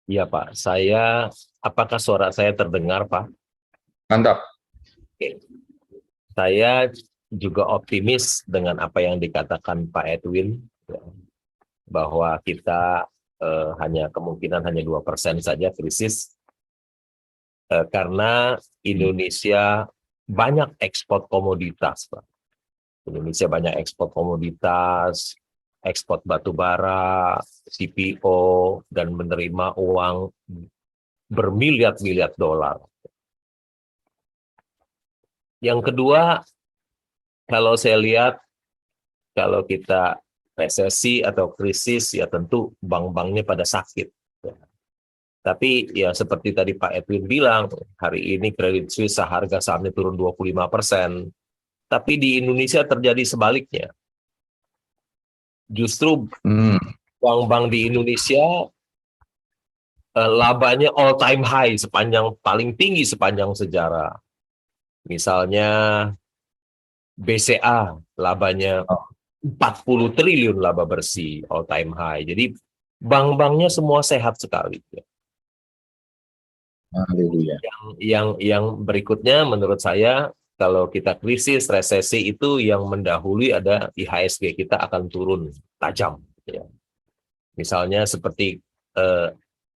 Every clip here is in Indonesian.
Iya Pak, apakah suara saya terdengar Pak? Mantap. Oke. Saya juga optimis dengan apa yang dikatakan Pak Edwin, ya, bahwa kita hanya kemungkinan hanya 2% saja krisis, karena Indonesia banyak ekspor komoditas, Pak. Indonesia banyak ekspor komoditas, ekspor batu bara, CPO, dan menerima uang bermiliar-miliar dolar. Yang kedua, kalau saya lihat, kalau kita resesi atau krisis, ya tentu bank-banknya pada sakit. Tapi ya seperti tadi Pak Edwin bilang, hari ini Credit Suisse harga sahamnya turun 25%. Tapi di Indonesia terjadi sebaliknya. Justru bank-bank di Indonesia labanya all time high, paling tinggi sepanjang sejarah. Misalnya BCA labanya 40 triliun laba bersih, all time high. Jadi bank-banknya semua sehat sekali. Haleluya. Yang berikutnya menurut saya, kalau kita krisis, resesi itu yang mendahului ada IHSG kita akan turun tajam. Ya. Misalnya seperti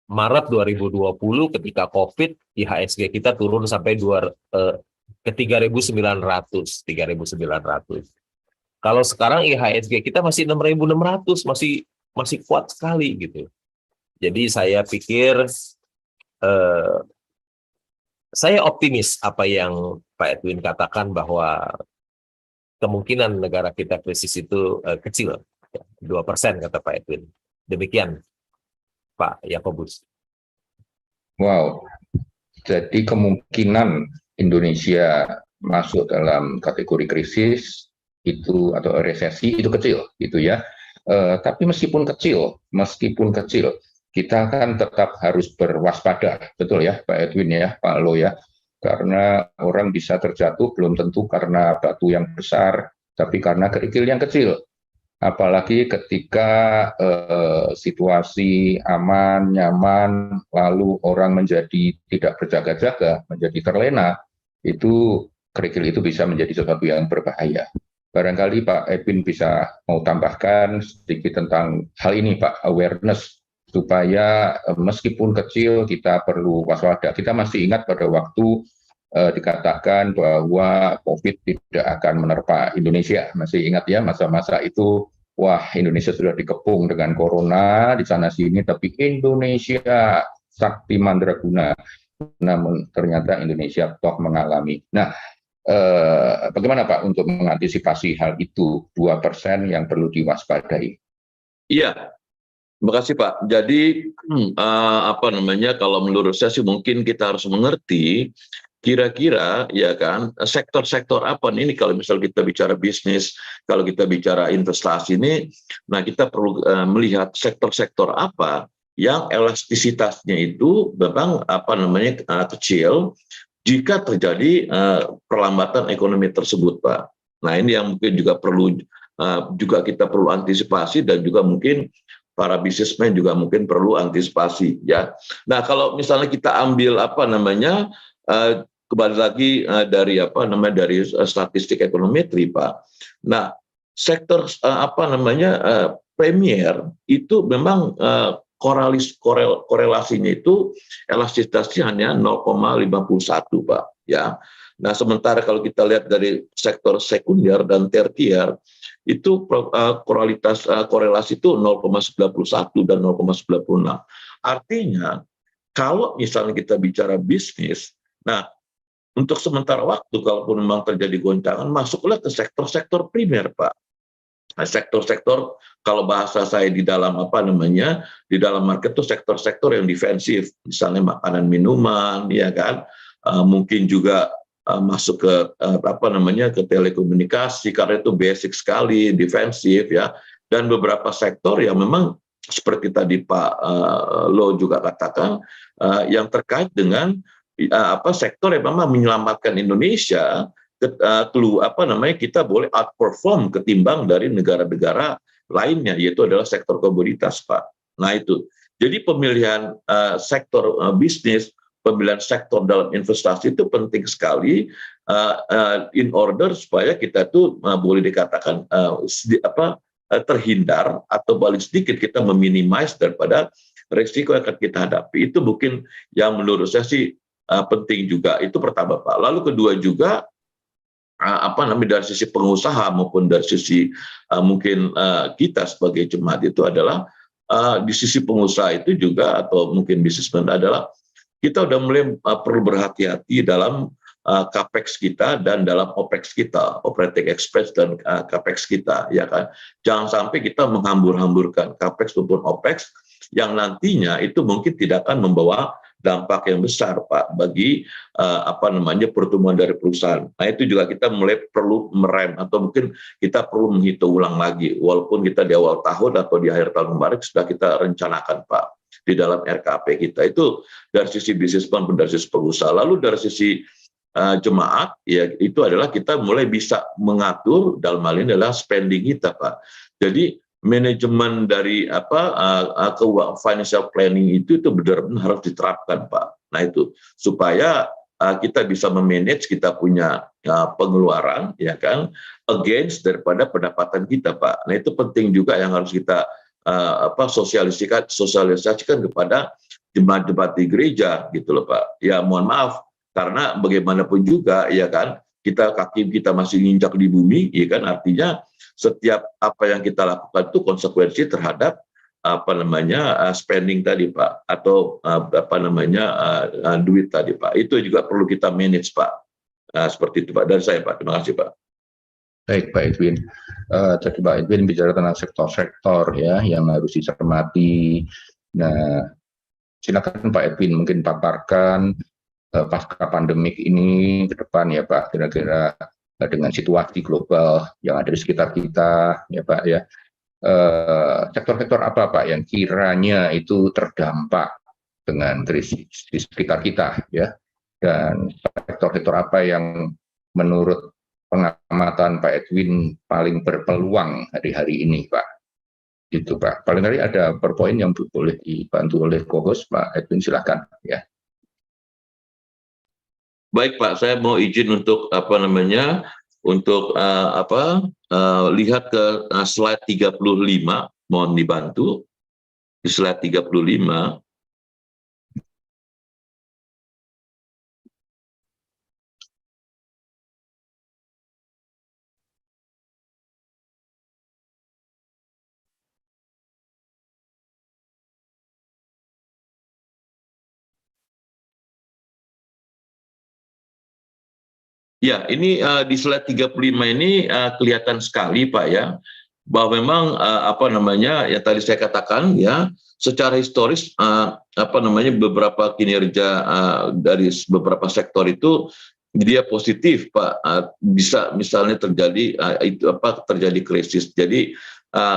Maret 2020 ketika COVID, IHSG kita turun sampai ke 3.900. Kalau sekarang IHSG kita masih 6.600, masih kuat sekali gitu. Jadi saya pikir saya optimis apa yang Pak Edwin katakan bahwa kemungkinan negara kita krisis itu kecil, 2% kata Pak Edwin. Demikian Pak Yakobus. Wow. Jadi kemungkinan Indonesia masuk dalam kategori krisis itu atau resesi itu kecil, gitu ya. Tapi meskipun kecil, kita kan tetap harus berwaspada, betul ya, Pak Edwin ya, Pak Lo ya. Karena orang bisa terjatuh belum tentu karena batu yang besar, tapi karena kerikil yang kecil. Apalagi ketika situasi aman, nyaman, lalu orang menjadi tidak berjaga-jaga, menjadi terlena, itu kerikil itu bisa menjadi sesuatu yang berbahaya. Barangkali Pak Edwin bisa mau tambahkan sedikit tentang hal ini, Pak, awareness, supaya meskipun kecil kita perlu waspada. Kita masih ingat pada waktu dikatakan bahwa COVID tidak akan menerpa Indonesia. Masih ingat ya masa-masa itu, wah Indonesia sudah dikepung dengan corona di sana sini, tapi Indonesia sakti mandraguna. Namun ternyata Indonesia toh mengalami. Nah, bagaimana Pak untuk mengantisipasi hal itu, 2% yang perlu diwaspadai? Iya, terima kasih Pak. Jadi kalau menurut saya sih mungkin kita harus mengerti kira-kira ya kan sektor-sektor apa nih, ini kalau misal kita bicara bisnis, kalau kita bicara investasi ini, nah kita perlu melihat sektor-sektor apa yang elastisitasnya itu memang kecil jika terjadi perlambatan ekonomi tersebut, Pak. Nah ini yang mungkin juga perlu kita perlu antisipasi, dan juga mungkin para bisnismen juga mungkin perlu antisipasi ya. Nah kalau misalnya kita ambil kembali lagi dari statistik ekonometri, Pak. Nah, sektor premier itu memang korelasinya itu elastisitasnya hanya 0,51, Pak, ya. Nah, sementara kalau kita lihat dari sektor sekunder dan tertier itu korelasi itu 0,91 dan 0,96. Artinya kalau misalnya kita bicara bisnis, nah untuk sementara waktu, kalaupun memang terjadi goncangan, masuklah ke sektor-sektor primer, Pak. Nah, sektor-sektor, kalau bahasa saya di dalam di dalam market itu sektor-sektor yang defensif, misalnya makanan minuman, ya kan, mungkin juga masuk ke ke telekomunikasi, karena itu basic sekali, defensif ya, dan beberapa sektor yang memang seperti tadi Pak Lo juga katakan, yang terkait dengan sektor yang memang menyelamatkan Indonesia, kita boleh outperform ketimbang dari negara-negara lainnya, yaitu adalah sektor komoditas, Pak. Nah itu. Jadi pemilihan sektor bisnis, pemilihan sektor dalam investasi itu penting sekali in order supaya kita tuh boleh dikatakan terhindar atau balik sedikit kita meminimais daripada risiko yang akan kita hadapi. Itu mungkin yang menurut saya sih penting juga. Itu pertama, Pak. Lalu kedua juga dari sisi pengusaha maupun dari sisi mungkin kita sebagai jemaat itu adalah di sisi pengusaha itu juga atau mungkin bisnismen adalah kita udah mulai perlu berhati-hati dalam capex kita dan dalam opex kita, operating expense dan capex kita, ya kan. Jangan sampai kita menghambur-hamburkan capex maupun opex yang nantinya itu mungkin tidak akan membawa dampak yang besar, Pak, bagi pertumbuhan dari perusahaan. Nah, itu juga kita mulai perlu merem atau mungkin kita perlu menghitung ulang lagi, walaupun kita di awal tahun atau di akhir tahun kemarin sudah kita rencanakan, Pak, di dalam RKP kita. Itu dari sisi bisnis maupun dari sisi pengusaha. Lalu dari sisi jemaat, ya itu adalah kita mulai bisa mengatur dalam hal ini adalah spending kita, Pak. Jadi manajemen dari keuangan financial planning itu benar-benar harus diterapkan, Pak. Nah, itu supaya kita bisa memanage kita punya pengeluaran, ya kan, against daripada pendapatan kita, Pak. Nah, itu penting juga yang harus kita sosialisasikan kepada jemaat-jemaat di gereja, gitu loh, Pak. Ya, mohon maaf karena bagaimanapun juga, ya kan, kaki kita masih nginjak di bumi, ya kan, artinya setiap apa yang kita lakukan itu konsekuensi terhadap spending tadi, Pak, atau duit tadi, Pak. Itu juga perlu kita manage, Pak. Seperti itu, Pak. Dari saya, Pak. Terima kasih, Pak. Baik, Pak Edwin. Tadi Pak Edwin bicara tentang sektor-sektor ya yang harus dicermati. Nah, silakan Pak Edwin mungkin paparkan pasca pandemik ini ke depan ya Pak, kira-kira dengan situasi global yang ada di sekitar kita ya Pak ya, sektor-sektor apa Pak yang kiranya itu terdampak dengan krisis di sekitar kita ya, dan sektor-sektor apa yang menurut pengamatan Pak Edwin paling berpeluang hari-hari ini Pak, gitu Pak. Paling kali ada poin yang boleh dibantu oleh co-host Pak Edwin, silakan ya. Baik, Pak, saya mau izin untuk lihat ke slide 35, mohon dibantu di slide 35. Ya, ini di slide 35 ini kelihatan sekali, Pak, ya, bahwa memang yang tadi saya katakan ya, secara historis beberapa kinerja dari beberapa sektor itu dia positif, Pak. Bisa misalnya terjadi krisis. Jadi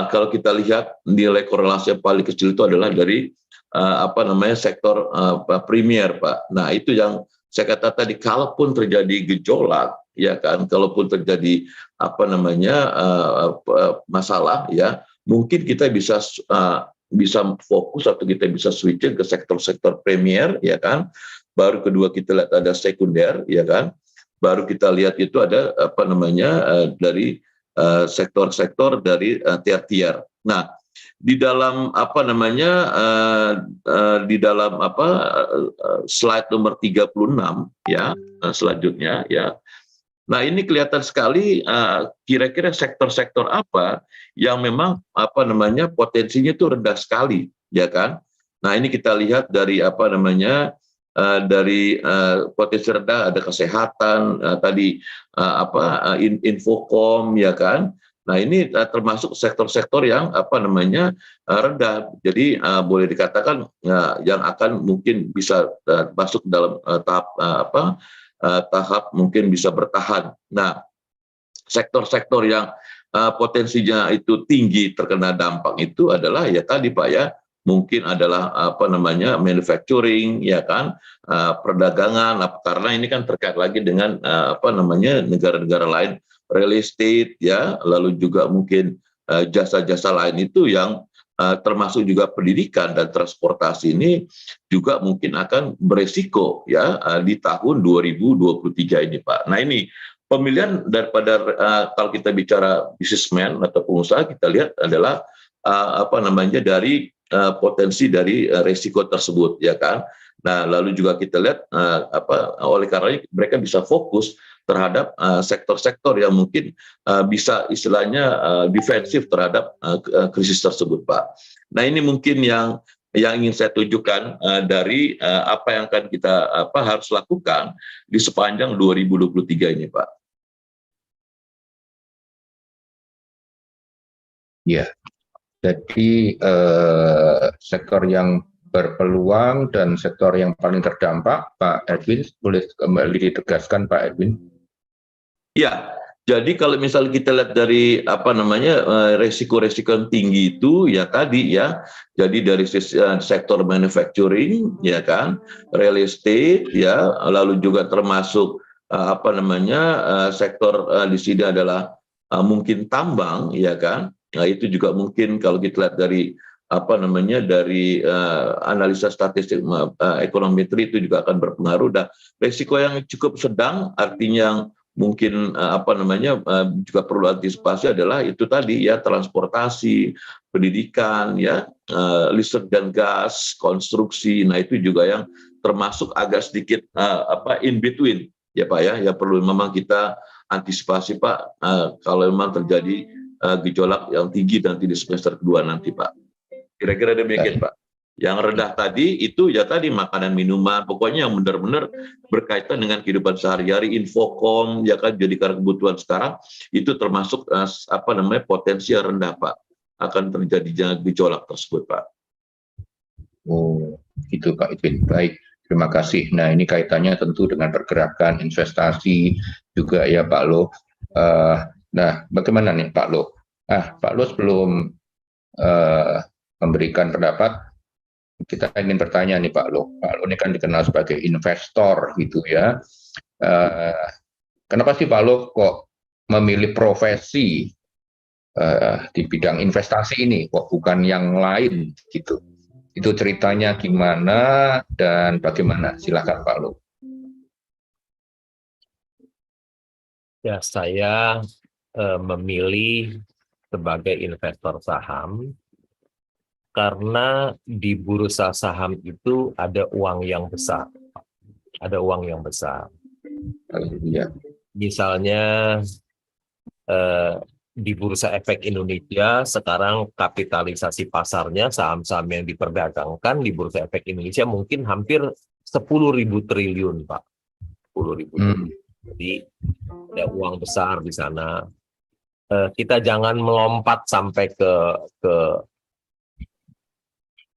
kalau kita lihat nilai korelasi yang paling kecil itu adalah dari sektor primer, Pak. Nah, itu yang saya kata tadi, kalaupun terjadi gejolak, ya kan, kalaupun terjadi masalah, ya, mungkin kita bisa fokus atau kita bisa switching ke sektor-sektor premier, ya kan. Baru kedua kita lihat ada sekunder, ya kan. Baru kita lihat itu ada dari sektor-sektor dari tertier. Nah, di dalam slide nomor 36 ya, selanjutnya ya. Nah, ini kelihatan sekali kira-kira sektor-sektor apa yang memang potensinya itu rendah sekali, ya kan. Nah, ini kita lihat dari dari potensi rendah ada kesehatan, tadi infokom, ya kan. Nah, ini termasuk sektor-sektor yang rendah. Jadi boleh dikatakan yang akan mungkin bisa masuk dalam tahap mungkin bisa bertahan. Nah, sektor-sektor yang potensinya itu tinggi terkena dampak itu adalah ya tadi, Pak, ya, mungkin adalah manufacturing, ya kan, perdagangan, karena ini kan terkait lagi dengan negara-negara lain, real estate, ya, lalu juga mungkin jasa-jasa lain itu yang termasuk juga pendidikan dan transportasi ini juga mungkin akan beresiko ya di tahun 2023 ini Pak. Nah ini pemilihan daripada kalau kita bicara businessman atau pengusaha, kita lihat adalah dari potensi dari resiko tersebut ya kan. Nah lalu juga kita lihat oleh karena mereka bisa fokus terhadap sektor-sektor yang mungkin bisa istilahnya defensif terhadap krisis tersebut Pak. Nah ini mungkin yang ingin saya tunjukkan dari apa yang akan kita harus lakukan di sepanjang 2023 ini Pak. Ya, jadi sektor yang berpeluang dan sektor yang paling terdampak, Pak Edwin, boleh kembali ditegaskan Pak Edwin? Ya, jadi kalau misalnya kita lihat dari resiko-resiko yang tinggi itu ya tadi ya, jadi dari sektor manufacturing ya kan, real estate ya, lalu juga termasuk sektor di sini adalah mungkin tambang ya kan. Nah itu juga mungkin kalau kita lihat dari analisa statistik ekonometri itu juga akan berpengaruh. Dan resiko yang cukup sedang artinya mungkin juga perlu antisipasi adalah itu tadi ya, transportasi, pendidikan ya, listrik dan gas, konstruksi. Nah itu juga yang termasuk agak sedikit in between ya Pak ya, yang perlu memang kita antisipasi Pak kalau memang terjadi gejolak yang tinggi nanti di semester kedua nanti Pak. Kira-kira demikian Pak. Yang rendah tadi itu ya tadi makanan minuman, pokoknya yang benar-benar berkaitan dengan kehidupan sehari-hari, infokom ya kan, jadi karena kebutuhan sekarang itu termasuk potensi yang rendah Pak, akan terjadinya gejolak tersebut Pak. Oh, gitu Pak Edwin. Baik, terima kasih. Nah ini kaitannya tentu dengan pergerakan investasi juga ya Pak Lo. Nah bagaimana nih Pak Lo? Pak Lo sebelum memberikan pendapat, kita ingin bertanya nih Pak Lo. Pak Lo ini kan dikenal sebagai investor gitu ya. Kenapa sih Pak Lo kok memilih profesi di bidang investasi ini, kok bukan yang lain gitu? Itu ceritanya gimana dan bagaimana? Silakan Pak Lo. Ya, saya memilih sebagai investor saham karena di bursa saham itu ada uang yang besar. Ada uang yang besar. Ya. Misalnya di Bursa Efek Indonesia sekarang kapitalisasi pasarnya saham-saham yang diperdagangkan di Bursa Efek Indonesia mungkin hampir 10.000 triliun Pak. 10.000 triliun. Jadi ada uang besar di sana. Kita jangan melompat sampai ke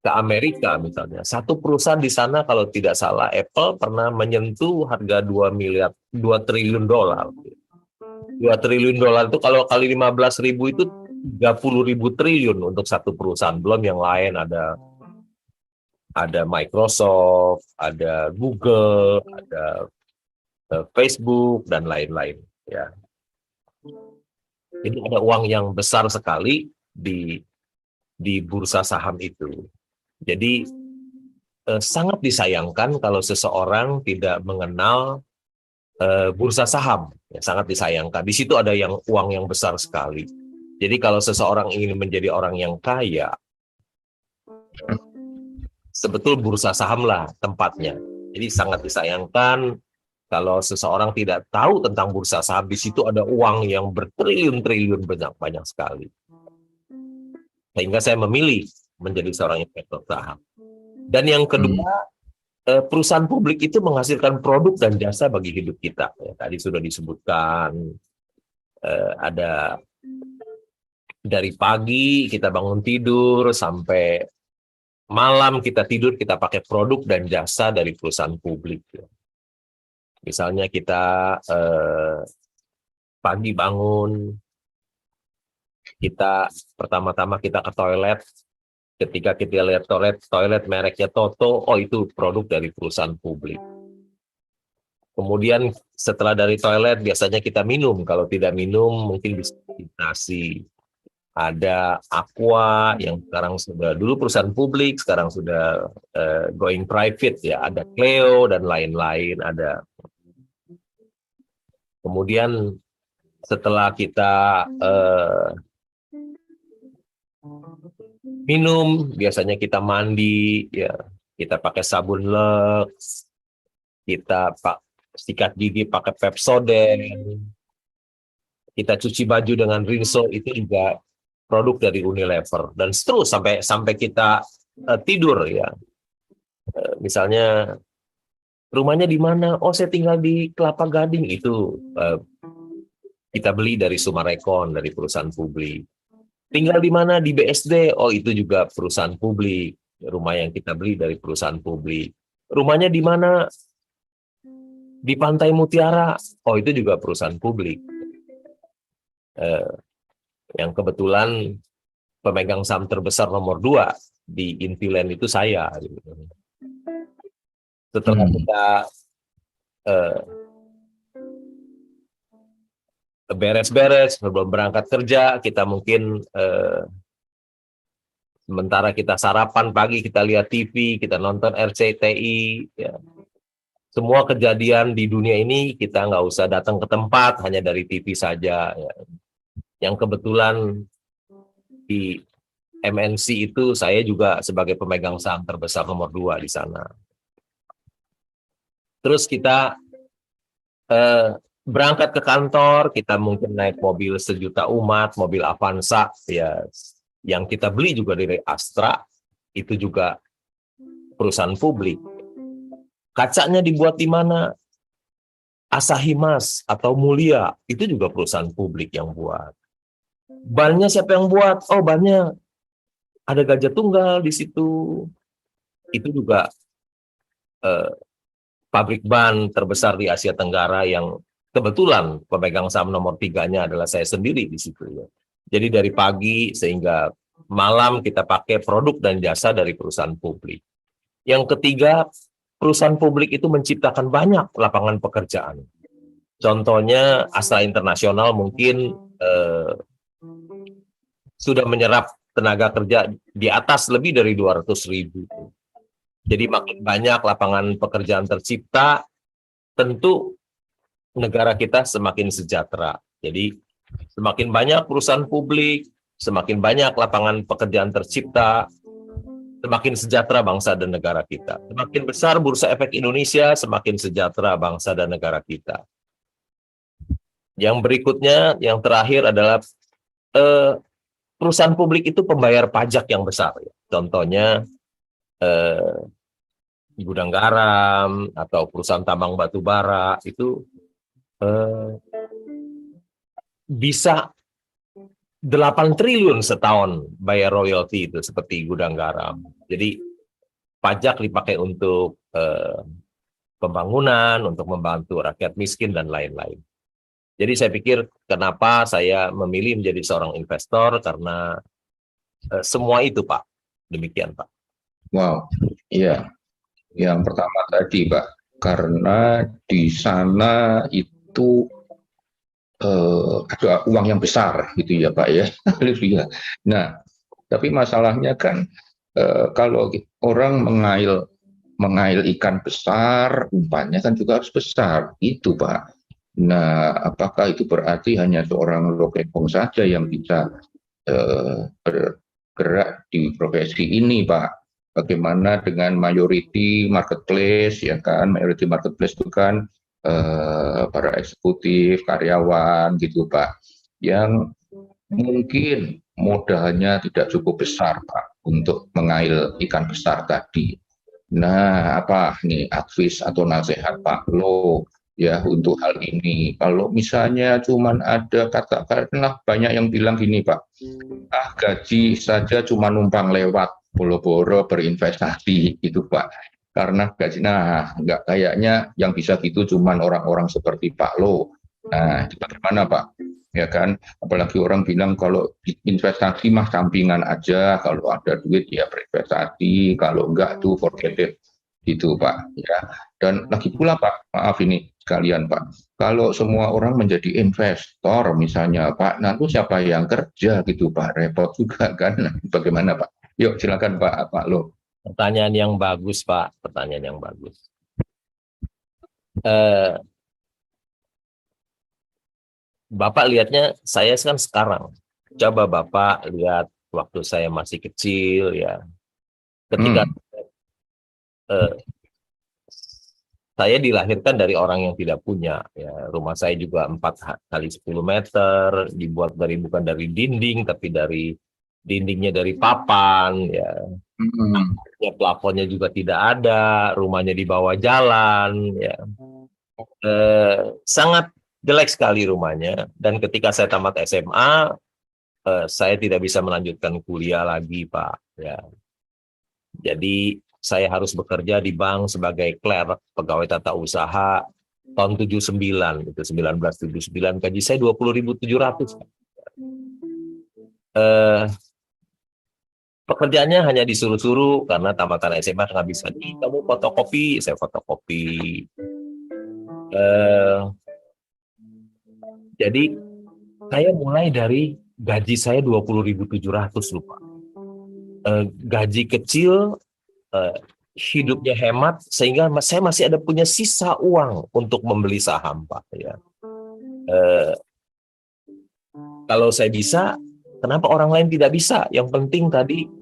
Amerika misalnya. Satu perusahaan di sana kalau tidak salah Apple pernah menyentuh harga 2 triliun dolar. 2 triliun dolar itu kalau kali 15.000 itu 30.000 triliun untuk satu perusahaan. Belum yang lain, ada Microsoft, ada Google, ada Facebook dan lain-lain ya. Jadi ada uang yang besar sekali di bursa saham itu. Jadi sangat disayangkan kalau seseorang tidak mengenal bursa saham. Ya, sangat disayangkan. Di situ ada uang yang besar sekali. Jadi kalau seseorang ingin menjadi orang yang kaya, sebetul bursa saham lah tempatnya. Jadi sangat disayangkan kalau seseorang tidak tahu tentang bursa saham. Di situ ada uang yang bertriliun-triliun banyak sekali. Sehingga saya memilih menjadi seorang investor saham. Dan yang kedua, perusahaan publik itu menghasilkan produk dan jasa bagi hidup kita. Ya, tadi sudah disebutkan, ada dari pagi kita bangun tidur sampai malam kita tidur, kita pakai produk dan jasa dari perusahaan publik. Ya. Misalnya kita pagi bangun, kita pertama-tama kita ke toilet. Ketika kita lihat toilet mereknya Toto, oh itu produk dari perusahaan publik. Kemudian setelah dari toilet biasanya kita minum. Kalau tidak minum mungkin bisa nasi ada Aqua yang sekarang sudah dulu perusahaan publik, sekarang sudah going private ya, ada Cleo dan lain-lain, ada. Kemudian setelah kita minum, biasanya kita mandi, ya kita pakai sabun Lux, kita sikat gigi pakai Pepsodent, kita cuci baju dengan Rinso, itu juga produk dari Unilever, dan terus sampai kita tidur ya. Misalnya rumahnya di mana? Oh, saya tinggal di Kelapa Gading, itu kita beli dari Sumarekon, dari perusahaan publik. Tinggal di mana? Di BSD. Oh, itu juga perusahaan publik. Rumah yang kita beli dari perusahaan publik. Rumahnya di mana? Di Pantai Mutiara. Oh, itu juga perusahaan publik. Yang kebetulan pemegang saham terbesar nomor 2 di Intiland itu saya. Setelah kita beres-beres sebelum berangkat kerja, kita mungkin sementara kita sarapan pagi, kita lihat TV, kita nonton RCTI, ya. Semua kejadian di dunia ini kita nggak usah datang ke tempat, hanya dari TV saja. Ya. Yang kebetulan di MNC itu saya juga sebagai pemegang saham terbesar nomor 2 di sana. Terus kita berangkat ke kantor, kita mungkin naik mobil sejuta umat, mobil Avanza, ya, yang kita beli juga dari Astra, itu juga perusahaan publik. Kacanya dibuat di mana? Asahi Mas atau Mulia, itu juga perusahaan publik yang buat. Bannya siapa yang buat? Oh, bannya ada Gajah Tunggal di situ. Itu juga pabrik ban terbesar di Asia Tenggara yang kebetulan pemegang saham nomor 3-nya adalah saya sendiri di situ. Ya. Jadi dari pagi sehingga malam kita pakai produk dan jasa dari perusahaan publik. Yang ketiga, perusahaan publik itu menciptakan banyak lapangan pekerjaan. Contohnya Astra Internasional mungkin sudah menyerap tenaga kerja di atas lebih dari 200.000. Jadi makin banyak lapangan pekerjaan tercipta, tentu negara kita semakin sejahtera. Jadi semakin banyak perusahaan publik, semakin banyak lapangan pekerjaan tercipta, semakin sejahtera bangsa dan negara kita. Semakin besar Bursa Efek Indonesia, semakin sejahtera bangsa dan negara kita. Yang berikutnya, yang terakhir adalah perusahaan publik itu pembayar pajak yang besar. Contohnya gudang garam atau perusahaan tambang batu bara itu bisa 8 triliun setahun bayar royalti itu seperti gudang garam. Jadi pajak dipakai untuk pembangunan, untuk membantu rakyat miskin dan lain-lain. Jadi saya pikir kenapa saya memilih menjadi seorang investor karena semua itu, Pak. Demikian, Pak. Wow, iya. Yang pertama tadi, Pak, karena di sana itu ada uang yang besar, gitu ya, Pak ya. Nah, tapi masalahnya kan kalau orang mengail ikan besar, umpannya kan juga harus besar, itu, Pak. Nah, apakah itu berarti hanya seorang lokepong saja yang bisa bergerak di profesi ini, Pak? Bagaimana dengan mayority marketplace, ya kan? Mayority marketplace itu kan para eksekutif, karyawan, gitu, Pak, yang mungkin modalnya tidak cukup besar, Pak, untuk mengail ikan besar tadi. Nah, apa nih advice atau nasihat Pak Lo ya untuk hal ini? Kalau misalnya cuman ada katakanlah banyak yang bilang gini, Pak, gaji saja cuma numpang lewat, boro-boro berinvestasi itu, Pak. Karena gaji, nah nggak, kayaknya yang bisa gitu cuman orang-orang seperti Pak Lo. Nah, itu bagaimana, Pak? Ya kan, apalagi orang bilang kalau investasi mah sampingan aja, kalau ada duit ya berinvestasi, kalau enggak tuh forget it. gitu Pak. Ya. Dan lagi pula Pak, maaf ini sekalian Pak, kalau semua orang menjadi investor misalnya Pak, nanti siapa yang kerja gitu Pak, repot juga kan. Bagaimana Pak? Yuk silakan Pak Lo. Pertanyaan yang bagus, Pak. Pertanyaan yang bagus. Eh, Bapak lihatnya saya kan sekarang. Coba Bapak lihat waktu saya masih kecil ya. Ketika eh, saya dilahirkan dari orang yang tidak punya ya. Rumah saya juga 4 kali 10 meter, dibuat bukan dari dinding tapi dari dindingnya dari papan ya. Ya, plafonnya juga tidak ada, rumahnya di bawah jalan ya. Sangat jelek sekali rumahnya, dan ketika saya tamat SMA saya tidak bisa melanjutkan kuliah lagi Pak ya. Jadi saya harus bekerja di bank sebagai clerk, pegawai tata usaha tahun 79, itu 1979, gaji saya 20.700. Pekerjaannya hanya disuruh-suruh karena tamatan SMA nggak bisa. Kamu fotokopi, saya fotokopi. Jadi saya mulai dari gaji saya 20.700 lupa. Gaji kecil, hidupnya hemat, sehingga saya masih ada punya sisa uang untuk membeli saham Pak ya. Kalau saya bisa, kenapa orang lain tidak bisa? Yang penting tadi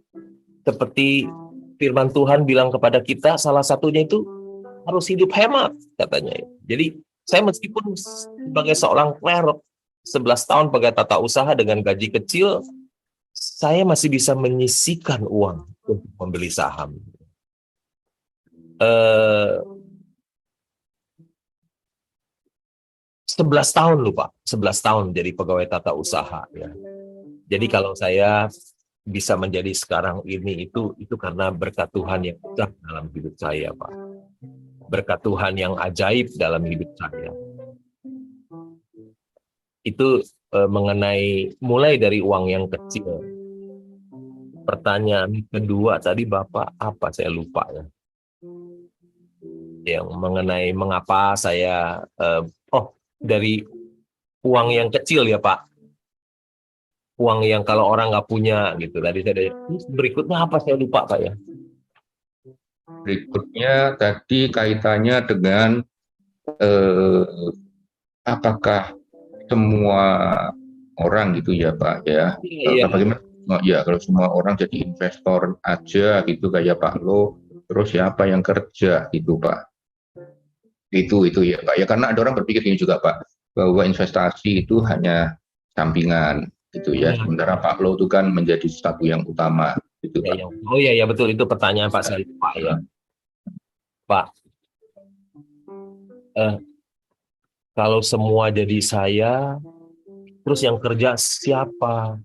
seperti firman Tuhan bilang kepada kita, salah satunya itu harus hidup hemat katanya. Jadi saya meskipun sebagai seorang clerk 11 tahun pegawai tata usaha dengan gaji kecil, saya masih bisa menyisihkan uang untuk membeli saham. 11 tahun loh Pak, 11 tahun jadi pegawai tata usaha ya. Jadi kalau saya bisa menjadi sekarang ini itu karena berkat Tuhan yang besar dalam hidup saya Pak. Berkat Tuhan yang ajaib dalam hidup saya. Itu mengenai mulai dari uang yang kecil. Pertanyaan kedua tadi Bapak apa, saya lupa ya. Yang mengenai mengapa saya dari uang yang kecil ya Pak. Uang yang kalau orang nggak punya gitu. Tadi saya berikutnya apa, saya lupa Pak ya. Berikutnya tadi kaitannya dengan apakah semua orang gitu ya Pak ya. Iya. Bagaimana? Ya kalau semua orang jadi investor aja gitu kayak Pak Lo, terus siapa yang kerja gitu Pak? Itu ya Pak ya, karena ada orang berpikir ini juga Pak, bahwa investasi itu hanya sampingan gitu ya. Sementara Pak Lo itu kan menjadi sesuatu yang utama gitu Pak. Oh iya betul, itu pertanyaan Pak saya Pak ya. Pak, kalau semua jadi saya, terus yang kerja siapa?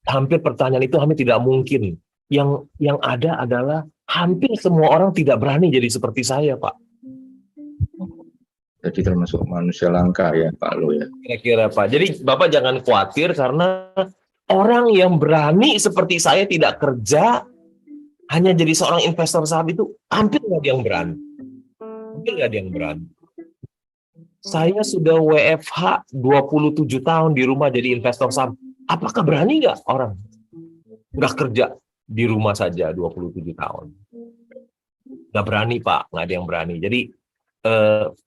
Hampir pertanyaan itu hampir tidak mungkin. Yang ada adalah hampir semua orang tidak berani jadi seperti saya Pak. Jadi termasuk manusia langka ya Pak Lo ya. Kira-kira Pak. Jadi Bapak jangan khawatir karena orang yang berani seperti saya tidak kerja, hanya jadi seorang investor saham itu hampir nggak ada yang berani. Hampir nggak ada yang berani. Saya sudah WFH 27 tahun di rumah jadi investor saham. Apakah berani nggak orang nggak kerja di rumah saja 27 tahun? Nggak berani Pak, nggak ada yang berani. Jadi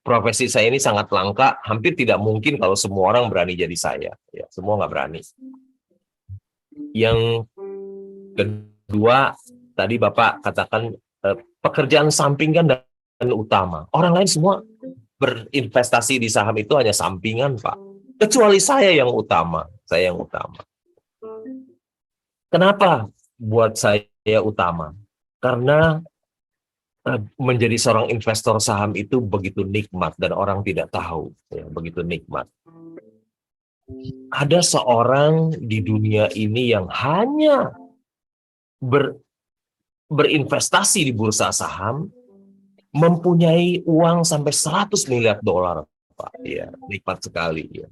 profesi saya ini sangat langka, hampir tidak mungkin kalau semua orang berani jadi saya. Ya, semua nggak berani. Yang kedua, tadi Bapak katakan pekerjaan sampingan dan utama. Orang lain semua berinvestasi di saham itu hanya sampingan Pak. Kecuali saya yang utama. Saya yang utama. Kenapa buat saya utama? Karena menjadi seorang investor saham itu begitu nikmat dan orang tidak tahu ya, begitu nikmat. Ada seorang di dunia ini yang hanya berinvestasi di bursa saham mempunyai uang sampai 100 miliar dolar Pak. Ya, nikmat sekali ya.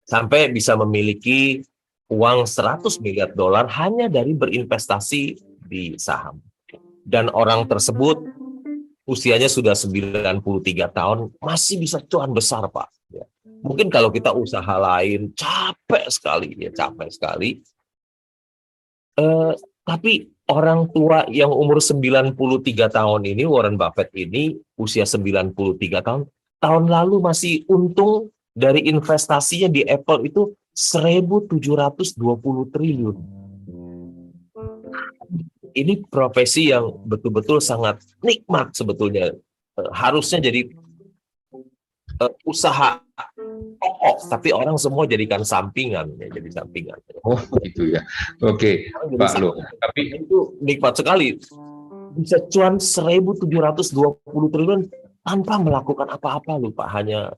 Sampai bisa memiliki uang 100 miliar dolar hanya dari berinvestasi di saham. Dan orang tersebut usianya sudah 93 tahun, masih bisa cuan besar, Pak. Ya. Mungkin kalau kita usaha lain, capek sekali. Tapi orang tua yang umur 93 tahun ini, Warren Buffett ini, usia 93 tahun lalu masih untung dari investasinya di Apple itu 1.720 triliun. Ini profesi yang betul-betul sangat nikmat sebetulnya. Harusnya jadi usaha pokok, tapi orang semua jadikan sampingan, ya, jadi sampingan. Oh, gitu ya. Oke, Pak Lo. Tapi itu nikmat sekali. Bisa cuan 1.720 triliun tanpa melakukan apa-apa, loh, Pak. Hanya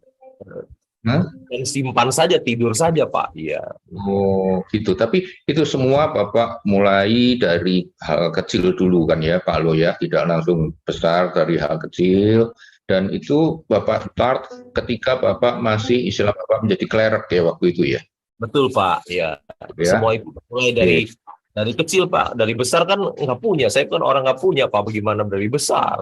dan simpan saja, tidur saja, Pak. Iya. Oh, gitu. Tapi itu semua Bapak mulai dari hal kecil dulu kan ya, Pak Lo ya, tidak langsung besar dari hal kecil. Dan itu Bapak start ketika Bapak masih istilah Bapak menjadi clerk ya waktu itu ya. Betul, Pak. Ya. Semua itu mulai dari kecil, Pak. Dari besar kan nggak punya. Saya kan orang nggak punya, Pak. Bagaimana dari besar?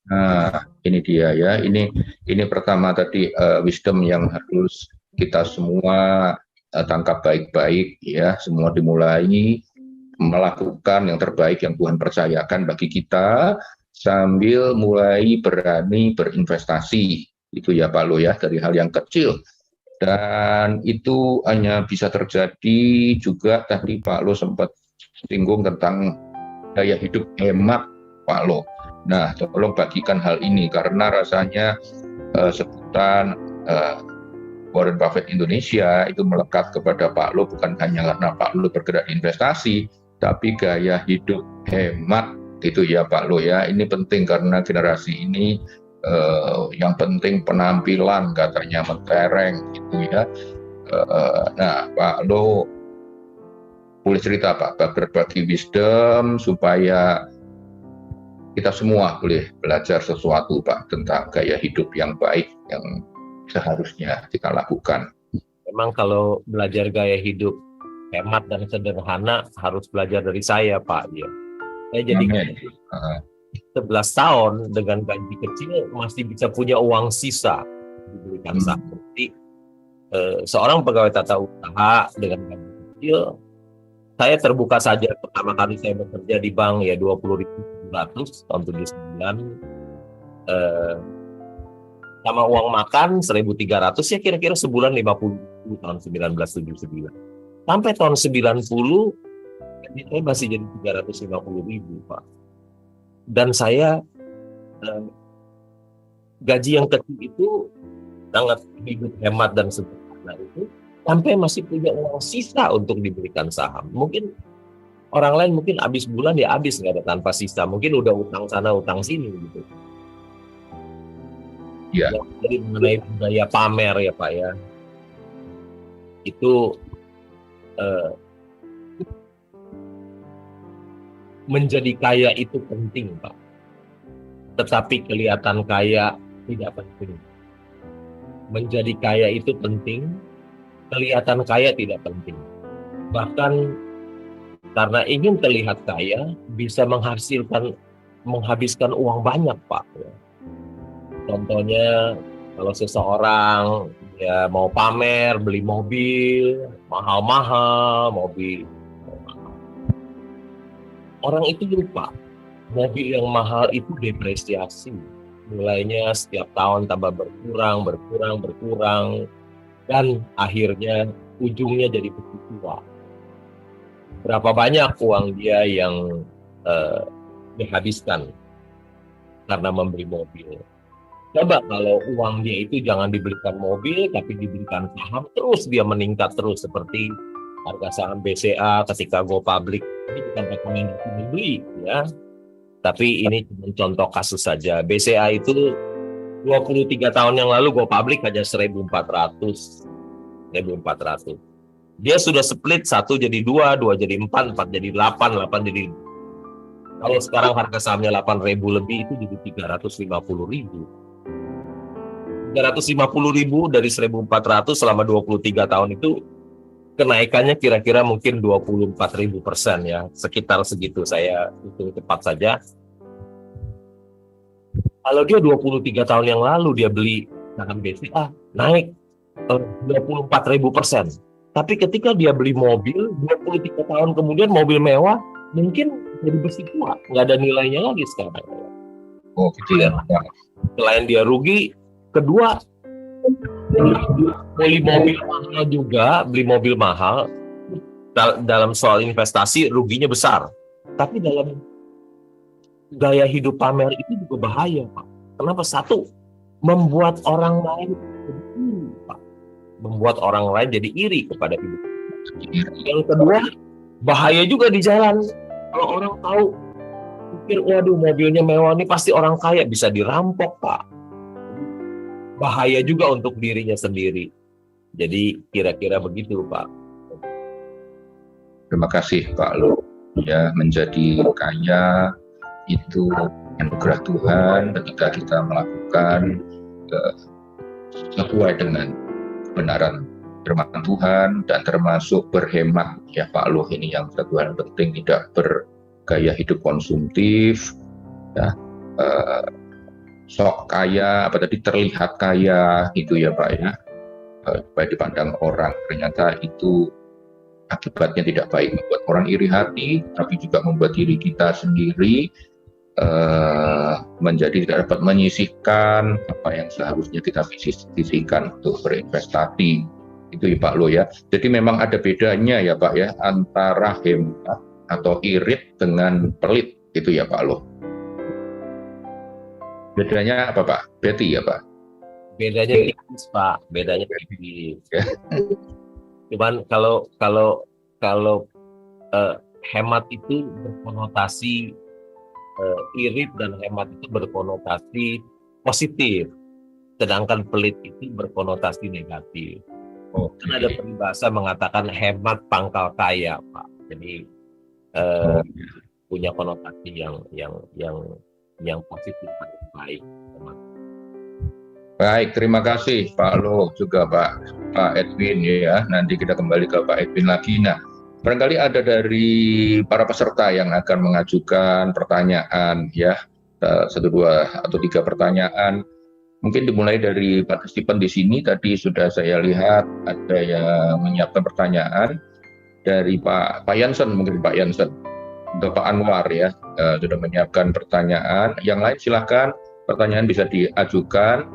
Nah, ini dia ya. Ini pertama tadi wisdom yang harus kita semua tangkap baik-baik ya. Semua dimulai melakukan yang terbaik yang Tuhan percayakan bagi kita sambil mulai berani berinvestasi. Itu ya Pak Lo ya, dari hal yang kecil. Dan itu hanya bisa terjadi juga tadi Pak Lo sempat singgung tentang gaya hidup hemat Pak Lo. Nah, tolong bagikan hal ini karena rasanya sebutan Warren Buffett Indonesia itu melekat kepada Pak Lo bukan hanya karena Pak Lo bergerak di investasi, tapi gaya hidup hemat itu ya Pak Lo ya. Ini penting karena generasi ini yang penting penampilan katanya mentereng gitu ya. Nah, Pak Lo boleh cerita Pak, berbagi wisdom supaya kita semua boleh belajar sesuatu Pak tentang gaya hidup yang baik yang seharusnya kita lakukan. Memang kalau belajar gaya hidup hemat dan sederhana harus belajar dari saya, Pak. Ya. Saya jadi 11 tahun dengan gaji kecil masih bisa punya uang sisa diberikan saham. Jadi seorang pegawai tata usaha dengan gaji kecil, saya terbuka saja pertama kali saya bekerja di bank ya 20.700 tahun 79, sama uang makan 1.300 ya kira-kira sebulan 50 tahun 1979. Sampai tahun 90 saya masih jadi 350.000 Pak. Dan saya gaji yang kecil itu sangat hidup hemat dan sederhana itu sampai masih punya uang sisa untuk diberikan saham. Mungkin orang lain mungkin habis bulan ya habis nggak ada tanpa sisa. Mungkin udah utang sana utang sini gitu. Ya. Jadi mengenai budaya pamer ya Pak ya. Itu menjadi kaya itu penting Pak. Tetapi kelihatan kaya tidak penting. Menjadi kaya itu penting. Kelihatan kaya tidak penting. Bahkan karena ingin terlihat kaya bisa menghabiskan uang banyak Pak. Contohnya kalau seseorang ya mau pamer beli mobil mahal-mahal, mobil orang itu lupa mobil yang mahal itu depresiasi. Mulainya setiap tahun tambah berkurang. Dan akhirnya ujungnya jadi tua. Berapa banyak uang dia yang dihabiskan karena membeli mobil. Coba kalau uang dia itu jangan dibelikan mobil, tapi dibelikan saham, terus dia meningkat terus seperti harga saham BCA ketika go public. Ini bukan rekomendasi membeli, ya. Tapi ini cuma contoh kasus saja. BCA itu 23 tahun yang lalu go public hanya 1.400. Dia sudah split 1 jadi 2 jadi 4 jadi 8 jadi. Kalau sekarang harga sahamnya 8.000 lebih itu jadi 350.000. 350.000 dari 1.400 selama 23 tahun itu kenaikannya kira-kira mungkin 24.000% ya, sekitar segitu saya hitung cepat saja. Kalau dia 23 tahun yang lalu dia beli saham BCA naik 24.000%. Tapi ketika dia beli mobil 23 tahun kemudian mobil mewah mungkin jadi besi tua, nggak ada nilainya lagi sekarang. Oh, gitu ya. Selain dia rugi, kedua beli mobil mahal juga, beli mobil mahal dalam soal investasi ruginya besar. Tapi dalam gaya hidup pamer itu juga bahaya, Pak. Kenapa? Satu, membuat orang lain jadi iri, Pak. Membuat orang lain jadi iri kepada hidup. Yang kedua, bahaya juga di jalan. Kalau orang tahu, pikir, waduh mobilnya mewah nih pasti orang kaya, bisa dirampok, Pak. Bahaya juga untuk dirinya sendiri. Jadi kira-kira begitu, Pak. Terima kasih Pak Lo. Ya, menjadi kaya itu anugerah Tuhan ketika kita melakukan sesuai dengan kebenaran firman Tuhan dan termasuk berhemat ya Pak Lo, ini yang satu hal penting, tidak bergaya hidup konsumtif ya, sok kaya apa tadi, terlihat kaya gitu ya Pak ya, supaya dipandang orang, ternyata itu akibatnya tidak baik, membuat orang iri hati, tapi juga membuat diri kita sendiri menjadi tidak dapat menyisihkan apa yang seharusnya kita sisihkan untuk berinvestasi. Itu ya Pak Lo ya. Jadi memang ada bedanya ya Pak ya antara hemat atau irit dengan pelit, itu ya Pak Lo. Bedanya apa Pak? Betty ya Pak? Bedanya tipis Pak, bedanya tipis. Cuman kalau hemat itu berkonotasi irit dan hemat itu berkonotasi positif, sedangkan pelit itu berkonotasi negatif. Kan ada peribahasa mengatakan hemat pangkal kaya, Pak. Jadi punya konotasi yang positif dan baik. Baik, terima kasih Pak Lo, juga Pak Edwin ya. Nanti kita kembali ke Pak Edwin lagi. Nah, barangkali ada dari para peserta yang akan mengajukan pertanyaan ya, 1, 2, atau 3 pertanyaan. Mungkin dimulai dari Pak Stephen di sini. Tadi sudah saya lihat ada yang menyiapkan pertanyaan dari Pak Jansen, mungkin Pak Jansen, untuk Pak Anwar ya, sudah menyiapkan pertanyaan. Yang lain silakan, pertanyaan bisa diajukan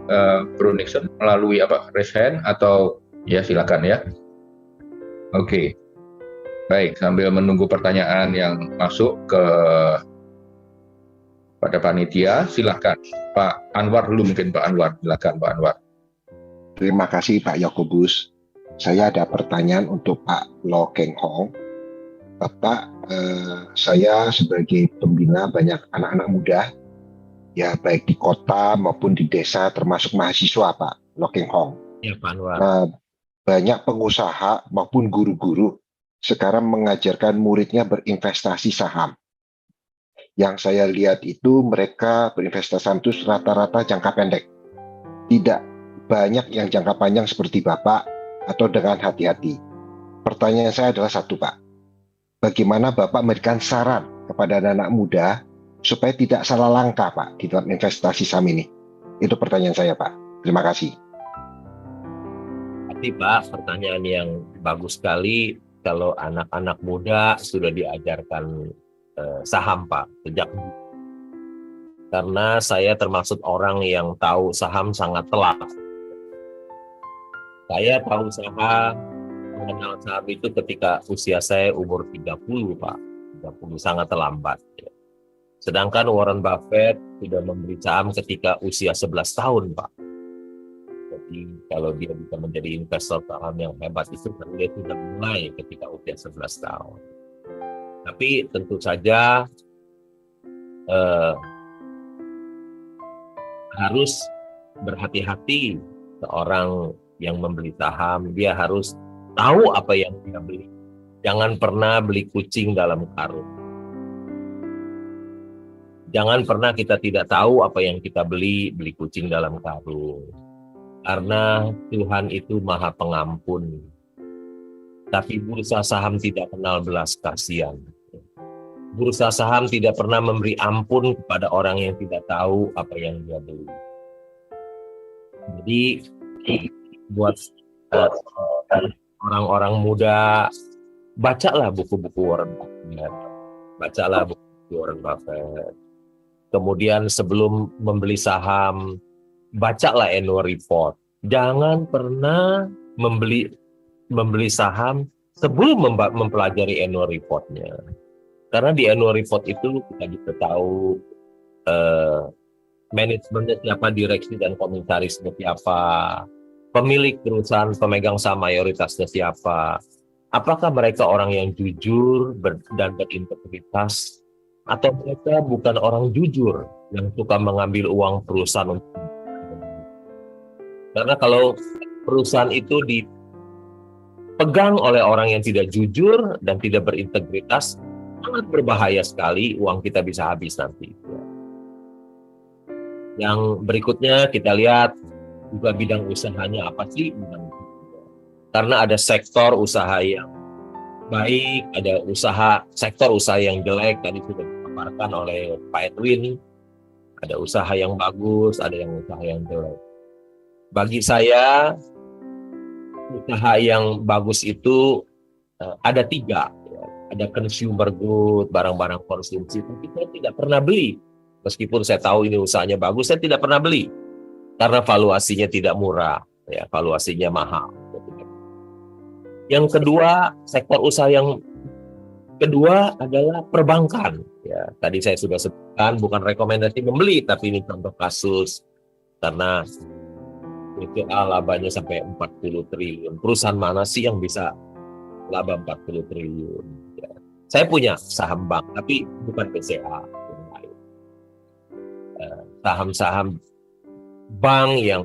Bro Nixon melalui raise hand atau ya silakan ya. Oke. Baik, sambil menunggu pertanyaan yang masuk pada panitia, silakan Pak Anwar dulu, mungkin Pak Anwar, silakan Pak Anwar. Terima kasih Pak Yakobus. Saya ada pertanyaan untuk Pak Lo Keng Hong. Bapak, saya sebagai pembina banyak anak-anak muda, ya baik di kota maupun di desa, termasuk mahasiswa Pak Lo Keng Hong. Ya Pak Anwar. Banyak pengusaha maupun guru-guru sekarang mengajarkan muridnya berinvestasi saham. Yang saya lihat itu mereka berinvestasi saham itu rata-rata jangka pendek. Tidak banyak yang jangka panjang seperti Bapak atau dengan hati-hati. Pertanyaan saya adalah satu Pak. Bagaimana Bapak memberikan saran kepada anak muda supaya tidak salah langkah Pak di dalam investasi saham ini? Itu pertanyaan saya Pak. Terima kasih. Tapi Pak, pertanyaan yang bagus sekali. Kalau anak-anak muda sudah diajarkan saham Pak sejak, karena saya termasuk orang yang tahu saham sangat telat. Saya tahu saham, mengenal saham itu ketika usia saya umur 30 Pak, 30 sangat terlambat. Sedangkan Warren Buffett sudah membeli saham ketika usia 11 tahun Pak. Jadi kalau dia bisa menjadi investor saham yang hebat itu kan dia sudah mulai ketika usia 11 tahun. Tapi tentu saja harus berhati-hati seorang yang membeli saham. Dia harus tahu apa yang dia beli. Jangan pernah beli kucing dalam karung. Jangan pernah kita tidak tahu apa yang kita beli kucing dalam karung. Karena Tuhan itu Maha Pengampun. Tapi bursa saham tidak kenal belas kasihan. Bursa saham tidak pernah memberi ampun kepada orang yang tidak tahu apa yang dia beli. Jadi buat orang-orang muda, bacalah buku-buku Warren Buffett. Bacalah buku Warren Buffett. Kemudian sebelum membeli saham, bacalah annual report. Jangan pernah membeli saham sebelum mempelajari annual report-nya. Karena di annual report itu kita bisa tahu manajemennya siapa, direksi dan komisaris siapa, pemilik perusahaan pemegang saham mayoritasnya siapa, apakah mereka orang yang jujur dan berintegritas, atau mereka bukan orang jujur yang suka mengambil uang perusahaan. Karena kalau perusahaan itu dipegang oleh orang yang tidak jujur dan tidak berintegritas, sangat berbahaya sekali, uang kita bisa habis nanti. Yang berikutnya kita lihat juga bidang usahanya apa sih? Karena ada sektor usaha yang baik, ada sektor usaha yang jelek, tadi sudah dipaparkan oleh Pak Edwin. Ada usaha yang bagus, ada yang usaha yang jelek. Bagi saya, usaha yang bagus itu ada 3. Ada consumer good, barang-barang konsumsi, tapi saya tidak pernah beli. Meskipun saya tahu ini usahanya bagus, saya tidak pernah beli. Karena valuasinya tidak murah, ya, valuasinya mahal. Yang kedua, sektor usaha yang kedua adalah perbankan. Ya, tadi saya sudah sebutkan, bukan rekomendasi membeli, tapi ini contoh kasus. Karena BCA labanya sampai 40 triliun. Perusahaan mana sih yang bisa laba 40 triliun? Ya. Saya punya saham bank, tapi bukan BCA. Saham-saham bank yang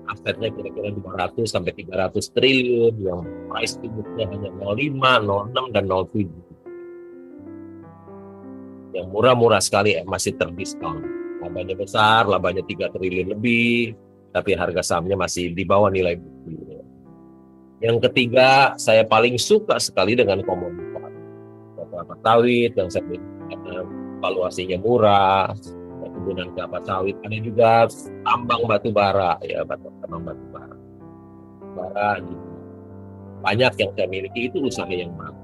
asetnya kira-kira 200 sampai 300 triliun, yang price to book-nya hanya 0,5, 0,6, dan 0,7. Yang murah-murah sekali masih terdiskon. Labanya besar, labanya 3 triliun lebih, tapi harga sahamnya masih di bawah nilai buku. Yang ketiga, saya paling suka sekali dengan komoditas. Kelapa sawit yang saya beli valuasinya murah, kemudian kelapa sawit, ada juga tambang batu bara, ya, tambang batu bara. Banyak yang saya miliki itu usaha yang bagus.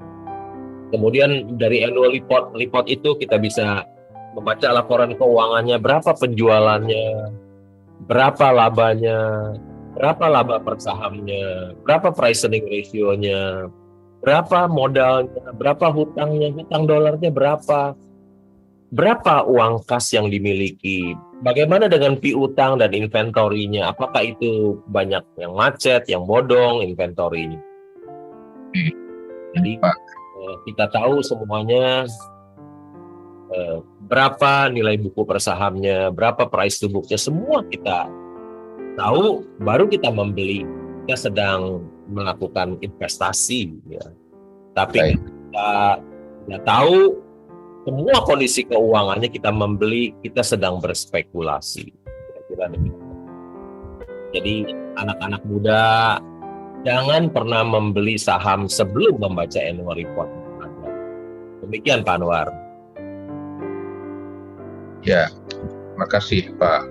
Kemudian dari annual report itu kita bisa membaca laporan keuangannya, berapa penjualannya, berapa labanya, berapa laba per sahamnya, berapa price earning ratio-nya, berapa modalnya, berapa hutangnya, hutang dolarnya berapa uang kas yang dimiliki, bagaimana dengan piutang dan inventorinya, apakah itu banyak yang macet, yang bodong inventorinya. Jadi kita tahu semuanya, berapa nilai buku per sahamnya, berapa price to book-nya, semua kita tahu, baru kita membeli. Kita sedang melakukan investasi, ya. Tapi kita tidak tahu semua kondisi keuangannya, kita membeli, kita sedang berspekulasi. Kira-kira demikian. Jadi anak-anak muda, jangan pernah membeli saham sebelum membaca annual report. Demikian Pak Anwar. Ya, terima kasih Pak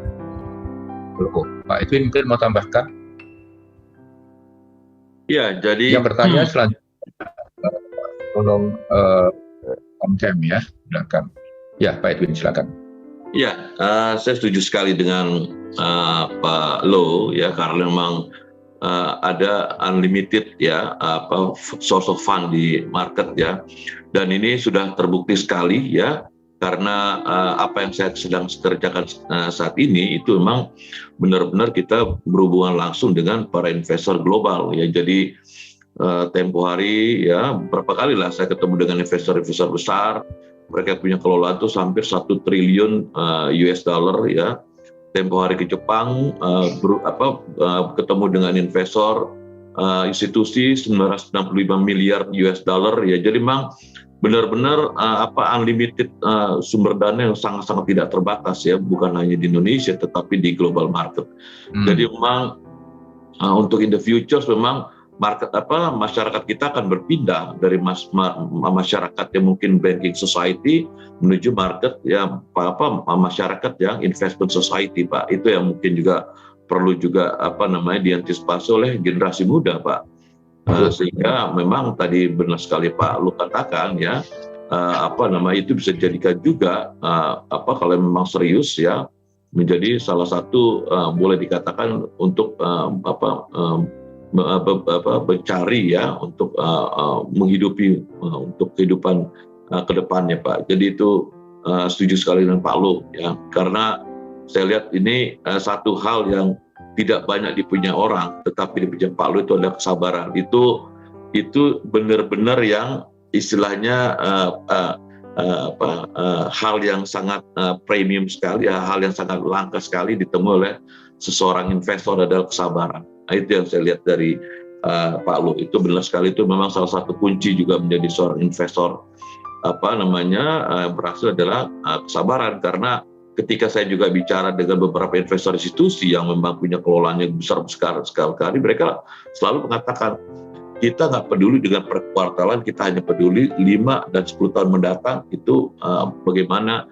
Loh, Pak Edwin mungkin mau tambahkan? Ya, jadi yang bertanya selanjutnya tolong on-cam ya, silakan. Ya, Pak Edwin silakan. Ya, saya setuju sekali dengan Pak Lo, ya, karena memang ada unlimited, ya, source of fund di market, ya, dan ini sudah terbukti sekali, ya, karena apa yang saya sedang kerjakan saat ini itu memang benar-benar kita berhubungan langsung dengan para investor global, ya. Jadi tempo hari, ya, berapa kali lah saya ketemu dengan investor-investor besar, mereka punya kelolaan tuh hampir 1 triliun US dollar, ya. Tempo hari ke Jepang, ketemu dengan investor institusi 965 miliar US dollar, ya. Jadi memang benar-benar unlimited sumber dana yang sangat-sangat tidak terbatas, ya, bukan hanya di Indonesia tetapi di global market. Jadi memang untuk in the future memang masyarakat kita akan berpindah dari masyarakat yang mungkin banking society menuju market yang masyarakat yang investment society, Pak. Itu yang mungkin juga perlu juga diantisipasi oleh generasi muda, Pak. Sehingga memang tadi benar sekali Pak Lu katakan ya, itu bisa dijadikan juga kalau memang serius ya, menjadi salah satu boleh dikatakan untuk mencari ya, untuk menghidupi untuk kehidupan ke depannya, Pak. Jadi itu setuju sekali dengan Pak Lu ya, karena saya lihat ini satu hal yang tidak banyak dipunya orang, tetapi dipunya Pak Lu itu adalah kesabaran. Itu benar-benar yang istilahnya hal yang sangat premium sekali, hal yang sangat langka sekali ditemui oleh seseorang investor adalah kesabaran. Nah, itu yang saya lihat dari Pak Lu. Itu benar sekali, itu memang salah satu kunci juga menjadi seorang investor berhasil adalah kesabaran. Karena ketika saya juga bicara dengan beberapa investor institusi yang memang punya kelolaannya besar sekali, mereka selalu mengatakan, kita nggak peduli dengan perkuartalan, kita hanya peduli 5 dan 10 tahun mendatang itu bagaimana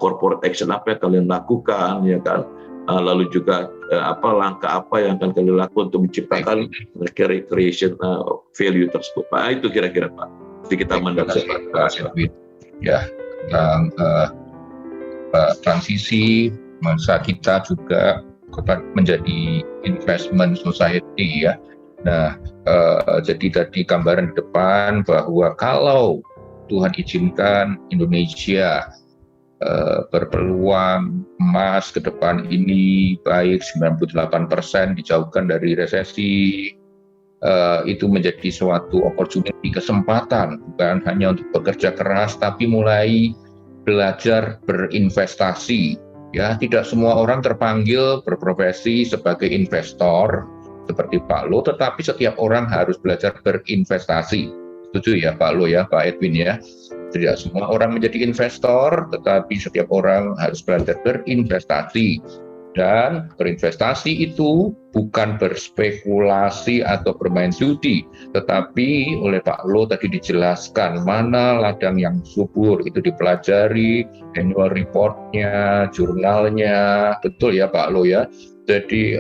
corporate action apa yang kalian lakukan ya kan, lalu juga langkah apa yang akan kalian lakukan untuk menciptakan creation value tersebut. Pak, itu kira-kira Pak. Jadi kita mendapat ya tentang transisi masa kita juga menjadi investment society ya. Nah, jadi tadi gambaran di depan bahwa kalau Tuhan izinkan Indonesia berpeluang emas ke depan ini baik 98% dijauhkan dari resesi, itu menjadi suatu opportunity, kesempatan bukan hanya untuk bekerja keras tapi mulai belajar berinvestasi ya. Tidak semua orang terpanggil berprofesi sebagai investor seperti Pak Lu, tetapi setiap orang harus belajar berinvestasi. Setuju ya Pak Lu ya, Pak Edwin ya. Tidak semua orang menjadi investor, tetapi setiap orang harus belajar berinvestasi. Dan berinvestasi itu bukan berspekulasi atau bermain judi, tetapi oleh Pak Lu tadi dijelaskan mana ladang yang subur, itu dipelajari, annual report-nya, jurnalnya, betul ya Pak Lu ya. Jadi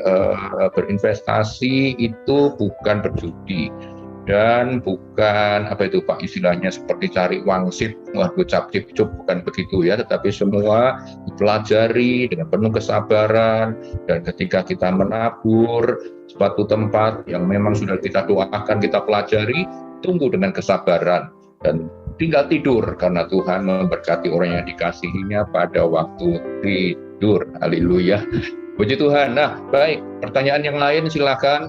berinvestasi itu bukan berjudi dan bukan Pak istilahnya seperti cari wangsit, cap-cip-cup, bukan begitu ya, tetapi semua dipelajari dengan penuh kesabaran. Dan ketika kita menabur suatu tempat yang memang sudah kita doakan, kita pelajari, tunggu dengan kesabaran dan tinggal tidur karena Tuhan memberkati orang yang dikasihinya pada waktu tidur. Haleluya. Puji Tuhan. Nah, baik. Pertanyaan yang lain silakan.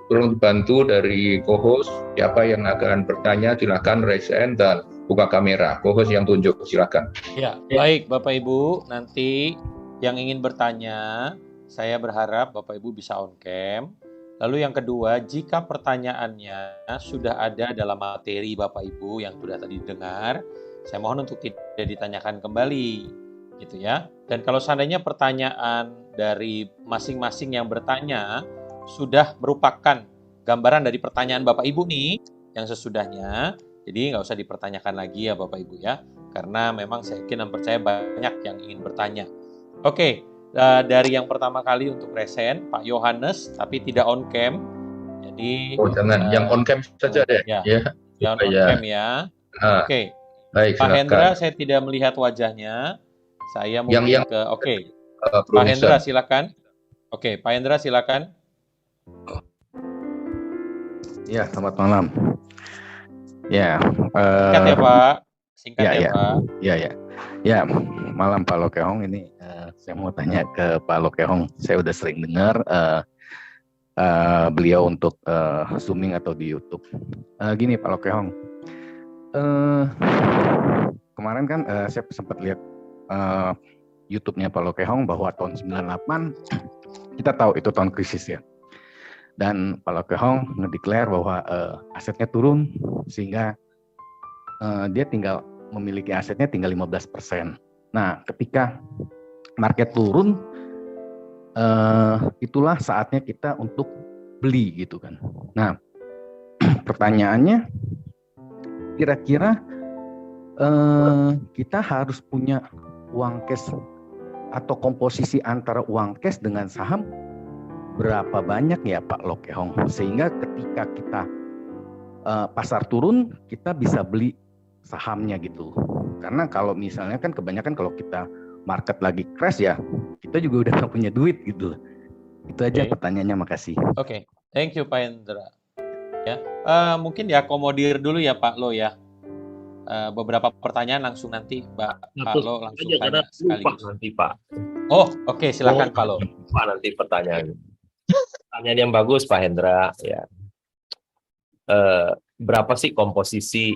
Tolong dibantu dari co-host. Siapa yang akan bertanya, silakan raise hand dan buka kamera. Co-host yang tunjuk, silakan. Ya, baik Bapak Ibu. Nanti yang ingin bertanya, saya berharap Bapak Ibu bisa on cam. Lalu yang kedua, jika pertanyaannya sudah ada dalam materi Bapak Ibu yang sudah tadi dengar, saya mohon untuk tidak ditanyakan kembali. Gitu ya. Dan kalau seandainya pertanyaan dari masing-masing yang bertanya sudah merupakan gambaran dari pertanyaan Bapak Ibu nih yang sesudahnya, jadi nggak usah dipertanyakan lagi ya Bapak Ibu ya, karena memang saya yakin dan percaya banyak yang ingin bertanya. Oke, dari yang pertama kali untuk resen Pak Yohanes, tapi tidak on cam. Jadi jangan, yang on cam saja deh. Ya. Yang on cam ya. Oke. Baik, Pak silakan. Hendra, saya tidak melihat wajahnya. Saya mungkin Oke. Pak Hendra silakan. Oke, Pak Hendra silakan. Ya, selamat malam. Ya, singkat ya Pak. Singkat ya Pak. Ya, malam Pak Lokehong. Ini saya mau tanya ke Pak Lokehong. Saya udah sering dengar beliau untuk zooming atau di YouTube. Gini Pak Lokehong, kemarin kan saya sempat lihat YouTube-nya Pak Lokehong bahwa tahun 98 kita tahu itu tahun krisis ya. Dan Pak Lokehong ngedeklar bahwa asetnya turun sehingga dia tinggal memiliki asetnya tinggal 15%. Nah, ketika market turun itulah saatnya kita untuk beli gitu kan. Nah, pertanyaannya, kira-kira kita harus punya uang cash atau komposisi antara uang cash dengan saham berapa banyak ya Pak Loh Kee Hong, sehingga ketika kita pasar turun kita bisa beli sahamnya gitu. Karena kalau misalnya kan kebanyakan kalau kita market lagi crash ya kita juga udah nggak punya duit gitu. Itu aja pertanyaannya, makasih. Oke. Thank you Pak Hendra. Ya, mungkin diakomodir dulu ya Pak Lo ya. Beberapa pertanyaan langsung nanti Pak Lo langsung tanya sekaligus. Nanti Pak. Oh, oke, silakan Pak Lo. Pak, nanti pertanyaan yang bagus Pak Hendra ya. Berapa sih komposisi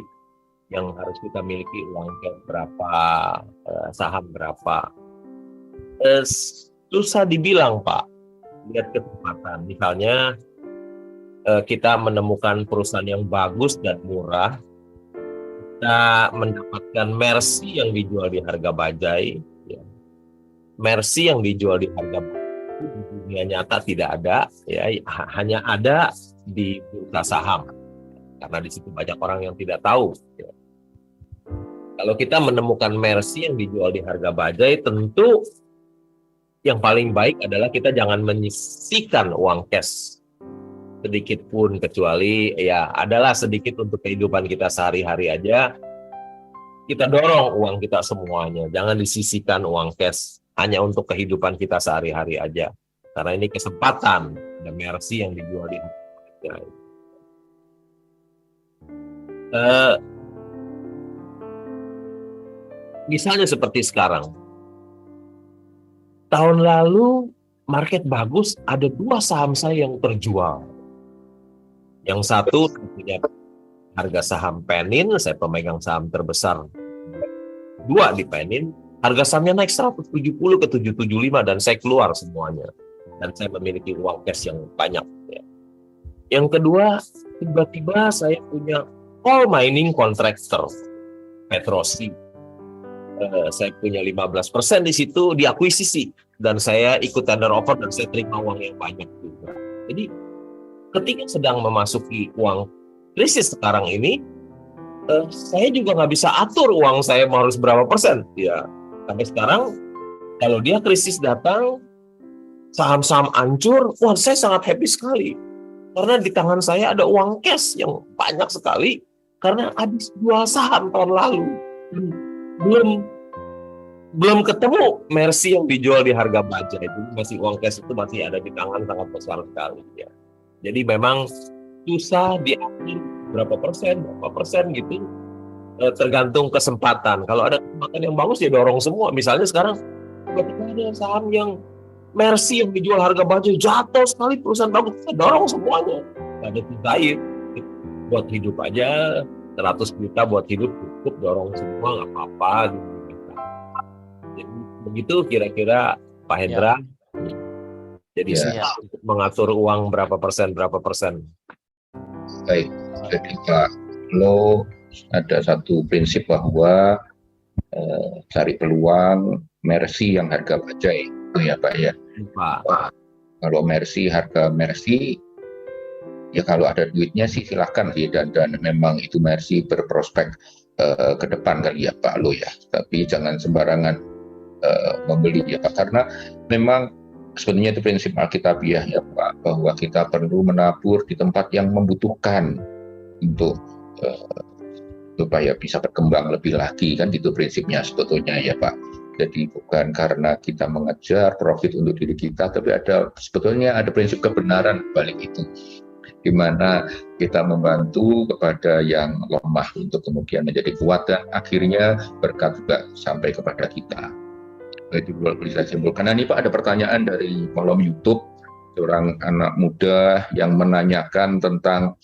yang harus kita miliki, uang cash berapa, saham berapa? Susah dibilang Pak. Lihat kesempatan. Misalnya kita menemukan perusahaan yang bagus dan murah, kita mendapatkan Mercy yang dijual di harga bajai, ya. Mercy yang dijual di harga bajai di dunia nyata tidak ada, ya, hanya ada di bursa saham, karena di situ banyak orang yang tidak tahu. Ya. Kalau kita menemukan Mercy yang dijual di harga bajai, tentu yang paling baik adalah kita jangan menyisihkan uang cash sedikit pun, kecuali ya adalah sedikit untuk kehidupan kita sehari-hari aja. Kita dorong uang kita semuanya, jangan disisihkan uang cash hanya untuk kehidupan kita sehari-hari aja, karena ini kesempatan. Ada Mercy yang dijual di harga. Misalnya seperti sekarang, tahun lalu market bagus, ada 2 saham saya yang terjual. Yang satu punya harga saham Penin, saya pemegang saham terbesar 2 di Penin, harga sahamnya naik 170 ke 775 dan saya keluar semuanya. Dan saya memiliki uang cash yang banyak. Ya. Yang kedua, tiba-tiba saya punya coal mining contractor, Petrosi. Saya punya 15% di situ, diakuisisi. Dan saya ikut tender offer dan saya terima uang yang banyak juga. Jadi, ketika sedang memasuki uang krisis sekarang ini, saya juga nggak bisa atur uang saya harus berapa persen. Ya, sampai sekarang kalau dia krisis datang, saham-saham hancur, wah saya sangat happy sekali karena di tangan saya ada uang cash yang banyak sekali karena habis jual saham tahun lalu. Belum ketemu Mercy yang dijual di harga bajai, jadi masih uang cash itu masih ada di tangan sangat besar sekali. Ya. Jadi memang susah diatur berapa persen gitu, tergantung kesempatan. Kalau ada kesempatan yang bagus ya dorong semua. Misalnya sekarang tiba-tiba ada saham yang Mercy yang dijual harga bajai jatuh sekali, perusahaan bagus, kita dorong semuanya. Gak ada susahnya, buat hidup aja 100 juta buat hidup cukup, dorong semua nggak apa-apa. Jadi begitu kira-kira Pak Hendra. Ya. Jadi susah untuk mengatur uang berapa persen. Baik, jadi Pak Lo ada satu prinsip bahwa cari peluang Mercy yang harga bajai, itu ya Pak ya. Pak. Kalau Mercy harga Mercy, ya kalau ada duitnya sih silahkan sih dan memang itu Mercy berprospek ke depan kali ya Pak Lo ya. Tapi jangan sembarangan membeli ya Pak, karena memang sebenarnya itu prinsip Alkitabiah ya Pak, bahwa kita perlu menabur di tempat yang membutuhkan untuk supaya bisa berkembang lebih lagi, kan itu prinsipnya sebetulnya ya Pak. Jadi bukan karena kita mengejar profit untuk diri kita, tapi sebetulnya ada prinsip kebenaran balik itu, di mana kita membantu kepada yang lemah untuk kemudian menjadi kuat dan akhirnya berkat juga sampai kepada kita. Itu bisa simpulkan. Nah, ini Pak ada pertanyaan dari kolom YouTube seorang anak muda yang menanyakan tentang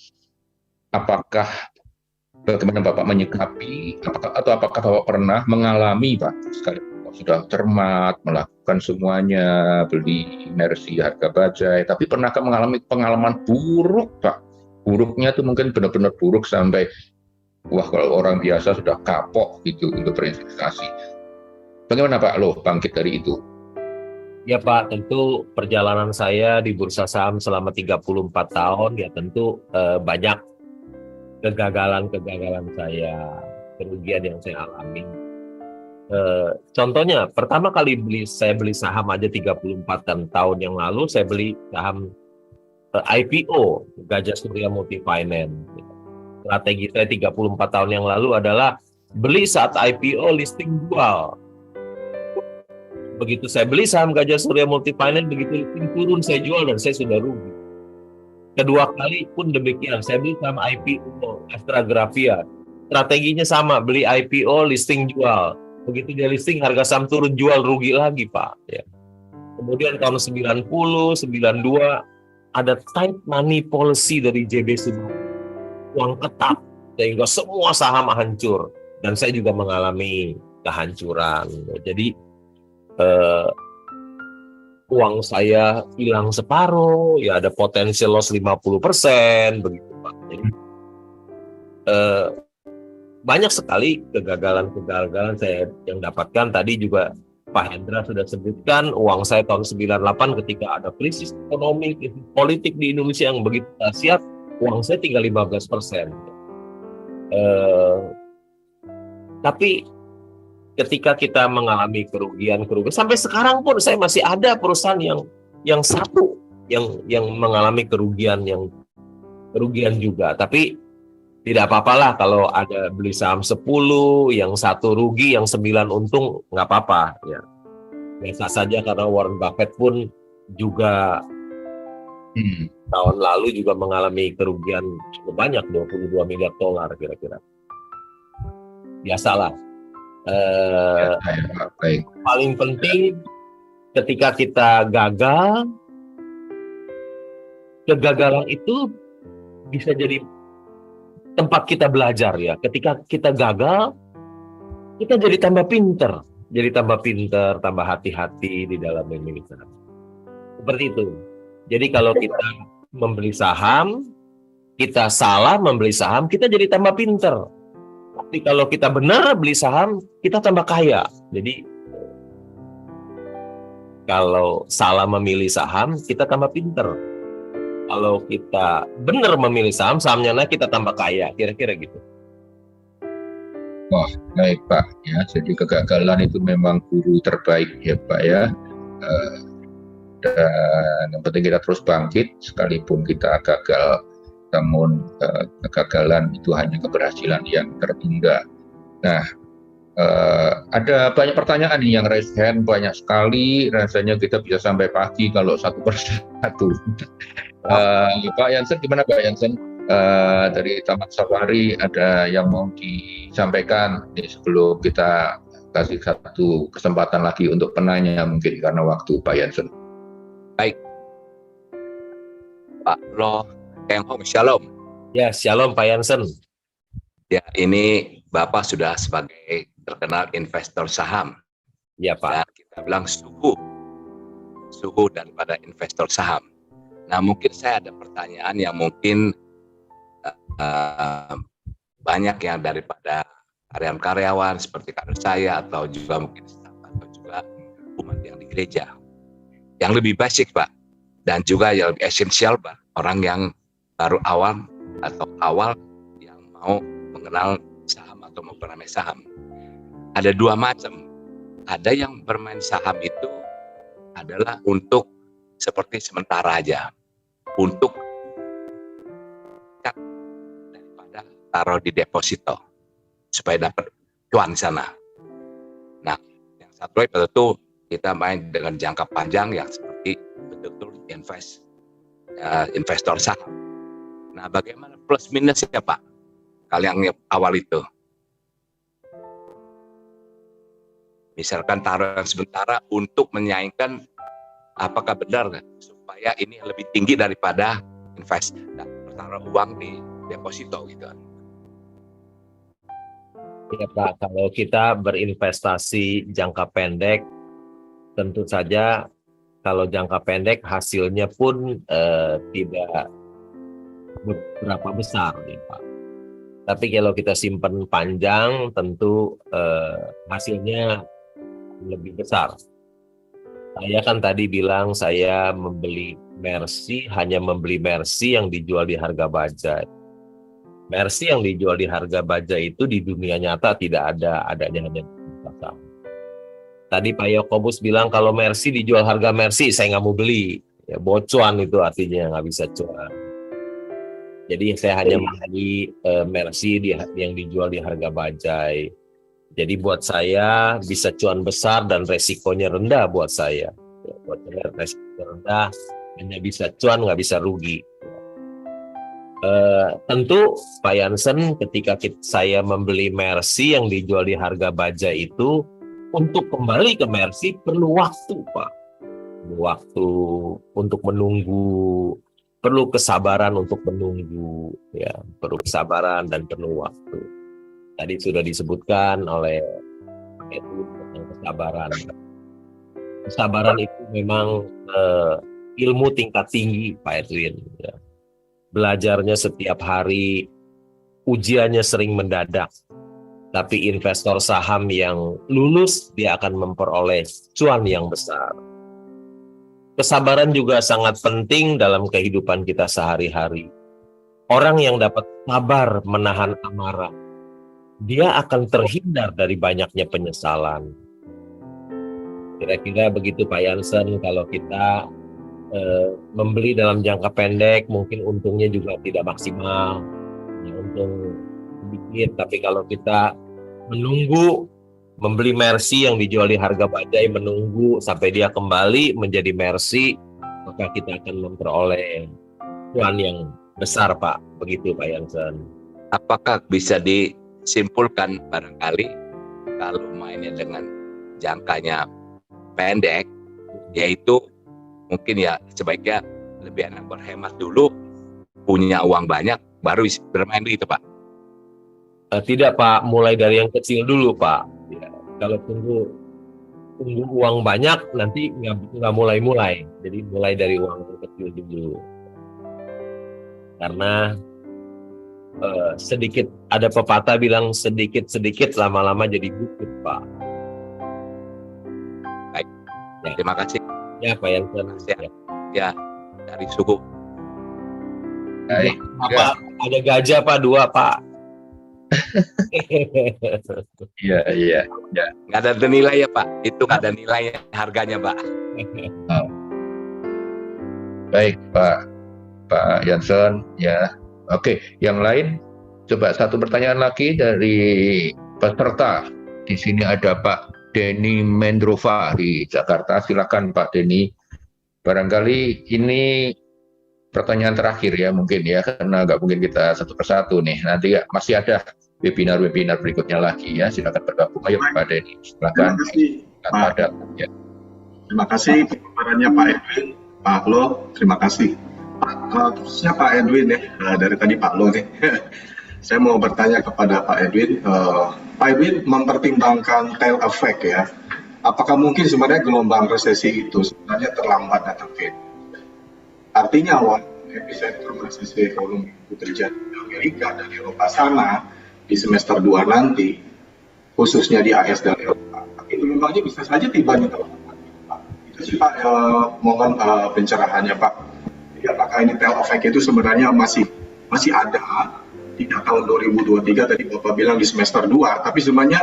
bagaimana Bapak menyikapi apakah Bapak pernah mengalami Pak sekali sudah cermat melakukan semuanya, beli Mercy harga bajai, tapi pernahkah mengalami pengalaman buruk Pak? Buruknya itu mungkin benar-benar buruk sampai wah kalau orang biasa sudah kapok gitu untuk berinvestasi. Bagaimana Pak Lo bangkit dari itu? Ya Pak, tentu perjalanan saya di bursa saham selama 34 tahun ya tentu banyak kegagalan-kegagalan saya, kerugian yang saya alami. Contohnya, pertama kali saya beli saham aja 34 tahun yang lalu, saya beli saham IPO, Gajah Surya Multifinance. Strategi saya 34 tahun yang lalu adalah beli saat IPO, listing jual. Begitu saya beli saham Gajah Surya Multifinance, begitu listing turun saya jual dan saya sudah rugi. Kedua kali pun demikian, saya beli saham IPO, Astragrafia. Strateginya sama, beli IPO, listing jual. Begitu dia listing, harga saham turun, jual, rugi lagi Pak. Ya. Kemudian tahun 90, 92, ada tight money policy dari JBS, uang ketat, sehingga semua saham hancur. Dan saya juga mengalami kehancuran. Jadi, uang saya hilang separuh, ya ada potensi loss 50%, begitu Pak. Jadi, banyak sekali kegagalan-kegagalan saya yang dapatkan. Tadi juga Pak Hendra sudah sebutkan, uang saya tahun 98 ketika ada krisis ekonomi, krisis politik di Indonesia yang begitu dahsyat, uang saya tinggal 15%. Tapi ketika kita mengalami kerugian, sampai sekarang pun saya masih ada perusahaan yang satu yang mengalami kerugian juga. Tapi tidak apa-apalah kalau ada beli saham 10, yang satu rugi, yang 9 untung, nggak apa-apa. Ya. Biasa saja karena Warren Buffett pun juga tahun lalu juga mengalami kerugian cukup banyak, 22 miliar dolar kira-kira. Biasalah. Baik. Paling penting ketika kita gagal, kegagalan itu bisa jadi tempat kita belajar ya. Ketika kita gagal, kita jadi tambah pinter, tambah hati-hati di dalam memilih saham. Seperti itu. Jadi kalau kita membeli saham, kita salah membeli saham, kita jadi tambah pinter. Tapi kalau kita benar beli saham, kita tambah kaya. Jadi kalau salah memilih saham, kita tambah pinter. Kalau kita benar memilih saham, sahamnya naik, kita tambah kaya, kira-kira gitu. Wah, baik Pak. Ya, jadi kegagalan itu memang guru terbaik ya Pak ya. Dan yang penting kita terus bangkit, sekalipun kita gagal. Namun kegagalan itu hanya keberhasilan yang tertunda. Nah, ada banyak pertanyaan yang raise hand banyak sekali. Rasanya kita bisa sampai pagi kalau satu persatu. Pak Jansen, gimana Pak Jansen? Dari Taman Safari ada yang mau disampaikan sebelum kita kasih satu kesempatan lagi untuk penanya mungkin karena waktu Pak Jansen. Baik, Pak Lo Keng Hong, Shalom. Ya, Shalom Pak Jansen. Ya, ini Bapak sudah sebagai terkenal investor saham. Ya Pak. Dan kita bilang suhu daripada investor saham. Nah, mungkin saya ada pertanyaan yang mungkin banyak yang daripada karyawan seperti kader saya atau juga mungkin staf atau juga umat yang di gereja. Yang lebih basic Pak, dan juga yang lebih esensial Pak, orang yang baru awal yang mau mengenal saham atau memperoleh saham. Ada dua macam. Ada yang bermain saham itu adalah untuk seperti sementara aja, untuk daripada taruh di deposito supaya dapat cuan sana. Nah, yang satu lagi itu kita main dengan jangka panjang yang seperti betul-betul investor saham. Nah, bagaimana plus minus ya Pak? Kalian yang awal itu, misalkan taruhan sementara untuk menyaingkan, apakah benar supaya ini lebih tinggi daripada taruh uang di deposito gitu. Ya Pak, kalau kita berinvestasi jangka pendek, tentu saja kalau jangka pendek hasilnya pun tidak berapa besar ya Pak. Tapi kalau kita simpan panjang tentu hasilnya lebih besar. Saya kan tadi bilang saya hanya membeli Mercy yang dijual di harga bajai. Mercy yang dijual di harga bajai itu di dunia nyata tidak ada, adanya hanya di bursa saham. Tadi Pak Yakobus bilang kalau Mercy dijual harga Mercy, saya nggak mau beli. Ya, bocuan itu artinya nggak bisa cuan. Jadi saya hanya membeli Mercy yang dijual di harga bajai. Jadi buat saya bisa cuan besar dan resikonya rendah buat saya. Ya, buat saya resikonya rendah, hanya bisa cuan nggak bisa rugi. Tentu Pak Jansen ketika saya membeli Mercy yang dijual di harga bajai itu, untuk kembali ke Mercy perlu waktu, Pak. Waktu untuk menunggu, perlu kesabaran untuk menunggu, ya, perlu kesabaran dan perlu waktu. Tadi sudah disebutkan oleh Pak Edwin tentang kesabaran. Kesabaran itu memang ilmu tingkat tinggi, Pak Edwin. Ya. Belajarnya setiap hari, ujiannya sering mendadak. Tapi investor saham yang lulus, dia akan memperoleh cuan yang besar. Kesabaran juga sangat penting dalam kehidupan kita sehari-hari. Orang yang dapat sabar menahan amarah, dia akan terhindar dari banyaknya penyesalan. Kira-kira begitu Pak Jansen, kalau kita membeli dalam jangka pendek, mungkin untungnya juga tidak maksimal. Ya, untung sedikit, tapi kalau kita menunggu membeli Mercy yang dijual di harga bajai, menunggu sampai dia kembali menjadi Mercy, maka kita akan memperoleh cuan yang besar, Pak. Begitu Pak Jansen. Apakah bisa disimpulkan barangkali kalau mainnya dengan jangkanya pendek, yaitu mungkin ya sebaiknya lebih enak berhemat dulu, punya uang banyak, baru bermain gitu Pak? Tidak Pak, mulai dari yang kecil dulu Pak. Ya, kalau tunggu uang banyak nanti nggak mulai. Jadi mulai dari uang yang kecil dulu. Karena sedikit, ada pepatah bilang sedikit-sedikit lama-lama jadi bukit Pak. Baik, ya. Terima kasih. Ya Pak Jansen. Ya, dari suku. Baik. Apa ada gajah Pak, 2 Pak. Iya. Nggak ada nilai ya Pak, itu nggak ada nilai harganya Pak. Baik Pak Jansen, ya. Oke, yang lain coba satu pertanyaan lagi dari peserta. Di sini ada Pak Denny Mendrova di Jakarta. Silakan Pak Denny. Barangkali ini pertanyaan terakhir ya mungkin ya, karena nggak mungkin kita satu persatu nih. Nanti masih ada webinar berikutnya lagi ya. Silakan bergabung. Ayo Pak Denny, silakan. Terima kasih Pak. Ya. Terima kasih pemaparannya Pak Edwin, Pak Lo. Terima kasih. Khususnya Pak Edwin ya, dari tadi Pak Lo nih. Saya mau bertanya kepada Pak Edwin. Pak Edwin mempertimbangkan tail effect ya. Apakah mungkin sebenarnya gelombang resesi itu sebenarnya terlambat datangnya? Artinya awal epicentrum resesi ekonomi itu terjadi di Amerika dan Eropa sana di semester 2 nanti, khususnya di AS dan Eropa. Tapi gelombangnya bisa saja tiba di tahun depan. Itu sih Pak, mohon pencerahannya Pak. Jadi apakah ini tail effect itu sebenarnya masih ada, tidak tahun 2023 tadi Bapak bilang di semester 2, tapi sebenarnya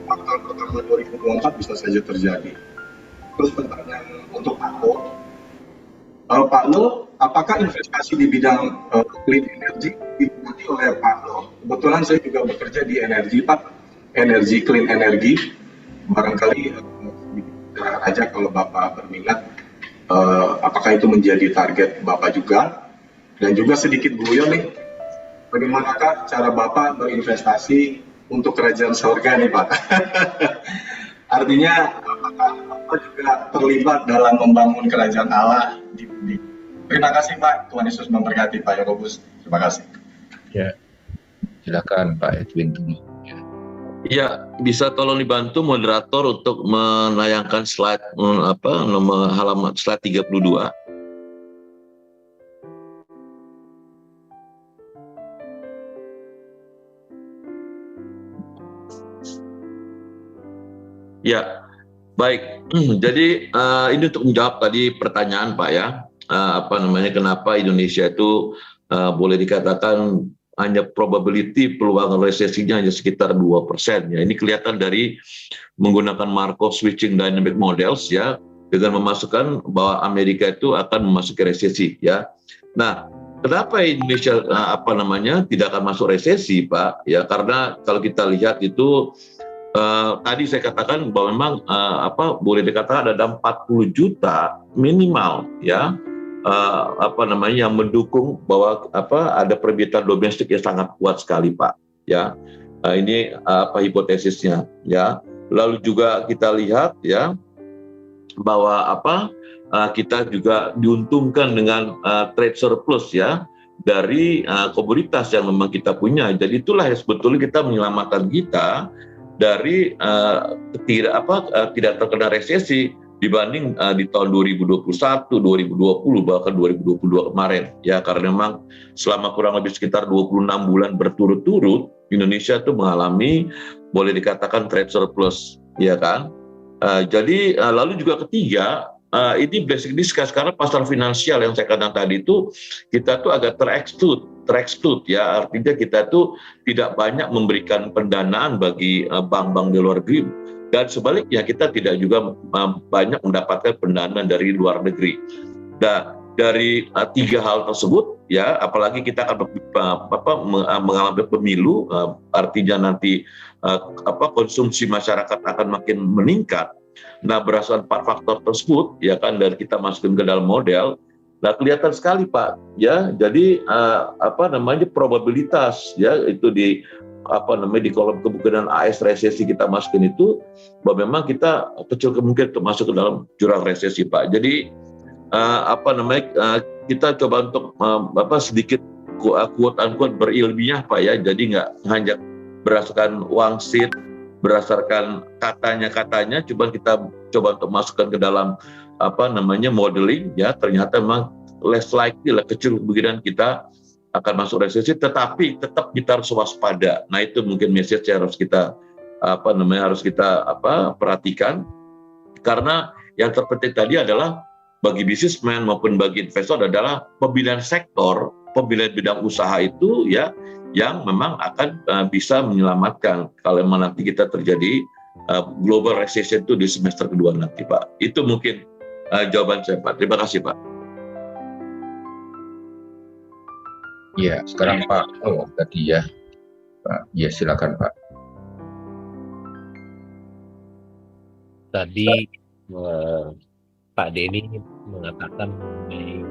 kuartal pertama 2024 bisa saja terjadi. Terus pertanyaan untuk Pak Lo. Pak Lo, apakah investasi di bidang clean energy diminati oleh Pak Lo? Kebetulan saya juga bekerja di energi Pak, energi clean energy. Barangkali aja kalau Bapak berminat, apakah itu menjadi target Bapak juga? Dan juga sedikit guyon nih, bagaimanakah cara Bapak berinvestasi untuk kerajaan surga nih Pak? Artinya apakah Bapak juga terlibat dalam membangun kerajaan Allah di bumi? Terima kasih Pak, Tuhan Yesus memberkati Pak Yakobus. Terima kasih. Ya, silakan Pak Edwin dulu. Ya, bisa tolong dibantu moderator untuk menayangkan slide nomor halaman slide 32. Ya, Baik, jadi ini untuk menjawab tadi pertanyaan Pak ya, kenapa Indonesia itu boleh dikatakan hanya probability peluang resesinya hanya sekitar 2%. Ya, ini kelihatan dari menggunakan Markov switching dynamic models ya, dengan memasukkan bahwa Amerika itu akan memasuki resesi ya. Nah, kenapa Indonesia tidak akan masuk resesi Pak? Ya karena kalau kita lihat itu tadi saya katakan bahwa memang boleh dikatakan ada 40 juta minimal ya yang mendukung bahwa ada permintaan domestik yang sangat kuat sekali Pak ya. Ini hipotesisnya ya. Lalu juga kita lihat ya bahwa kita juga diuntungkan dengan trade surplus ya dari komoditas yang memang kita punya. Jadi itulah yang sebetulnya kita menyelamatkan kita dari tidak terkena resesi dibanding di tahun 2021, 2020 bahkan 2022 kemarin ya, karena memang selama kurang lebih sekitar 26 bulan berturut-turut Indonesia itu mengalami boleh dikatakan trade surplus ya kan. Jadi lalu juga ketiga ini basic discuss karena pasar finansial yang saya katakan tadi itu kita tuh agak terexclude ya, artinya kita tuh tidak banyak memberikan pendanaan bagi bank-bank di luar negeri dan sebaliknya kita tidak juga banyak mendapatkan pendanaan dari luar negeri. Nah, dari tiga hal tersebut ya, apalagi kita akan mengalami pemilu, artinya nanti konsumsi masyarakat akan makin meningkat. Nah, berdasarkan 4 faktor tersebut ya kan, dan kita masukin ke dalam model. Nah, kelihatan sekali Pak ya. Jadi probabilitas ya itu di di kolom kemungkinan AS resesi kita masukin itu bahwa memang kita kecil kemungkinan untuk masuk ke dalam jurang resesi Pak. Jadi kita coba untuk sedikit quote unquote berilmiah Pak ya. Jadi nggak hanya berdasarkan wangsit, berdasarkan katanya, coba kita coba untuk masukkan ke dalam modeling ya, ternyata memang less likely lah, kecil kemungkinan kita akan masuk resesi, tetapi tetap kita harus waspada. Nah, itu mungkin message yang harus kita perhatikan, karena yang terpenting tadi adalah bagi bisnismen maupun bagi investor adalah pemilihan sektor, pemilihan bidang usaha itu ya yang memang akan bisa menyelamatkan kalau nanti kita terjadi global recession itu di semester kedua nanti Pak. Itu mungkin jawaban saya Pak. Terima kasih Pak. Ya, sekarang Pak tadi ya. Pak, ya silakan Pak. Tadi Pak Denny mengatakan mengenai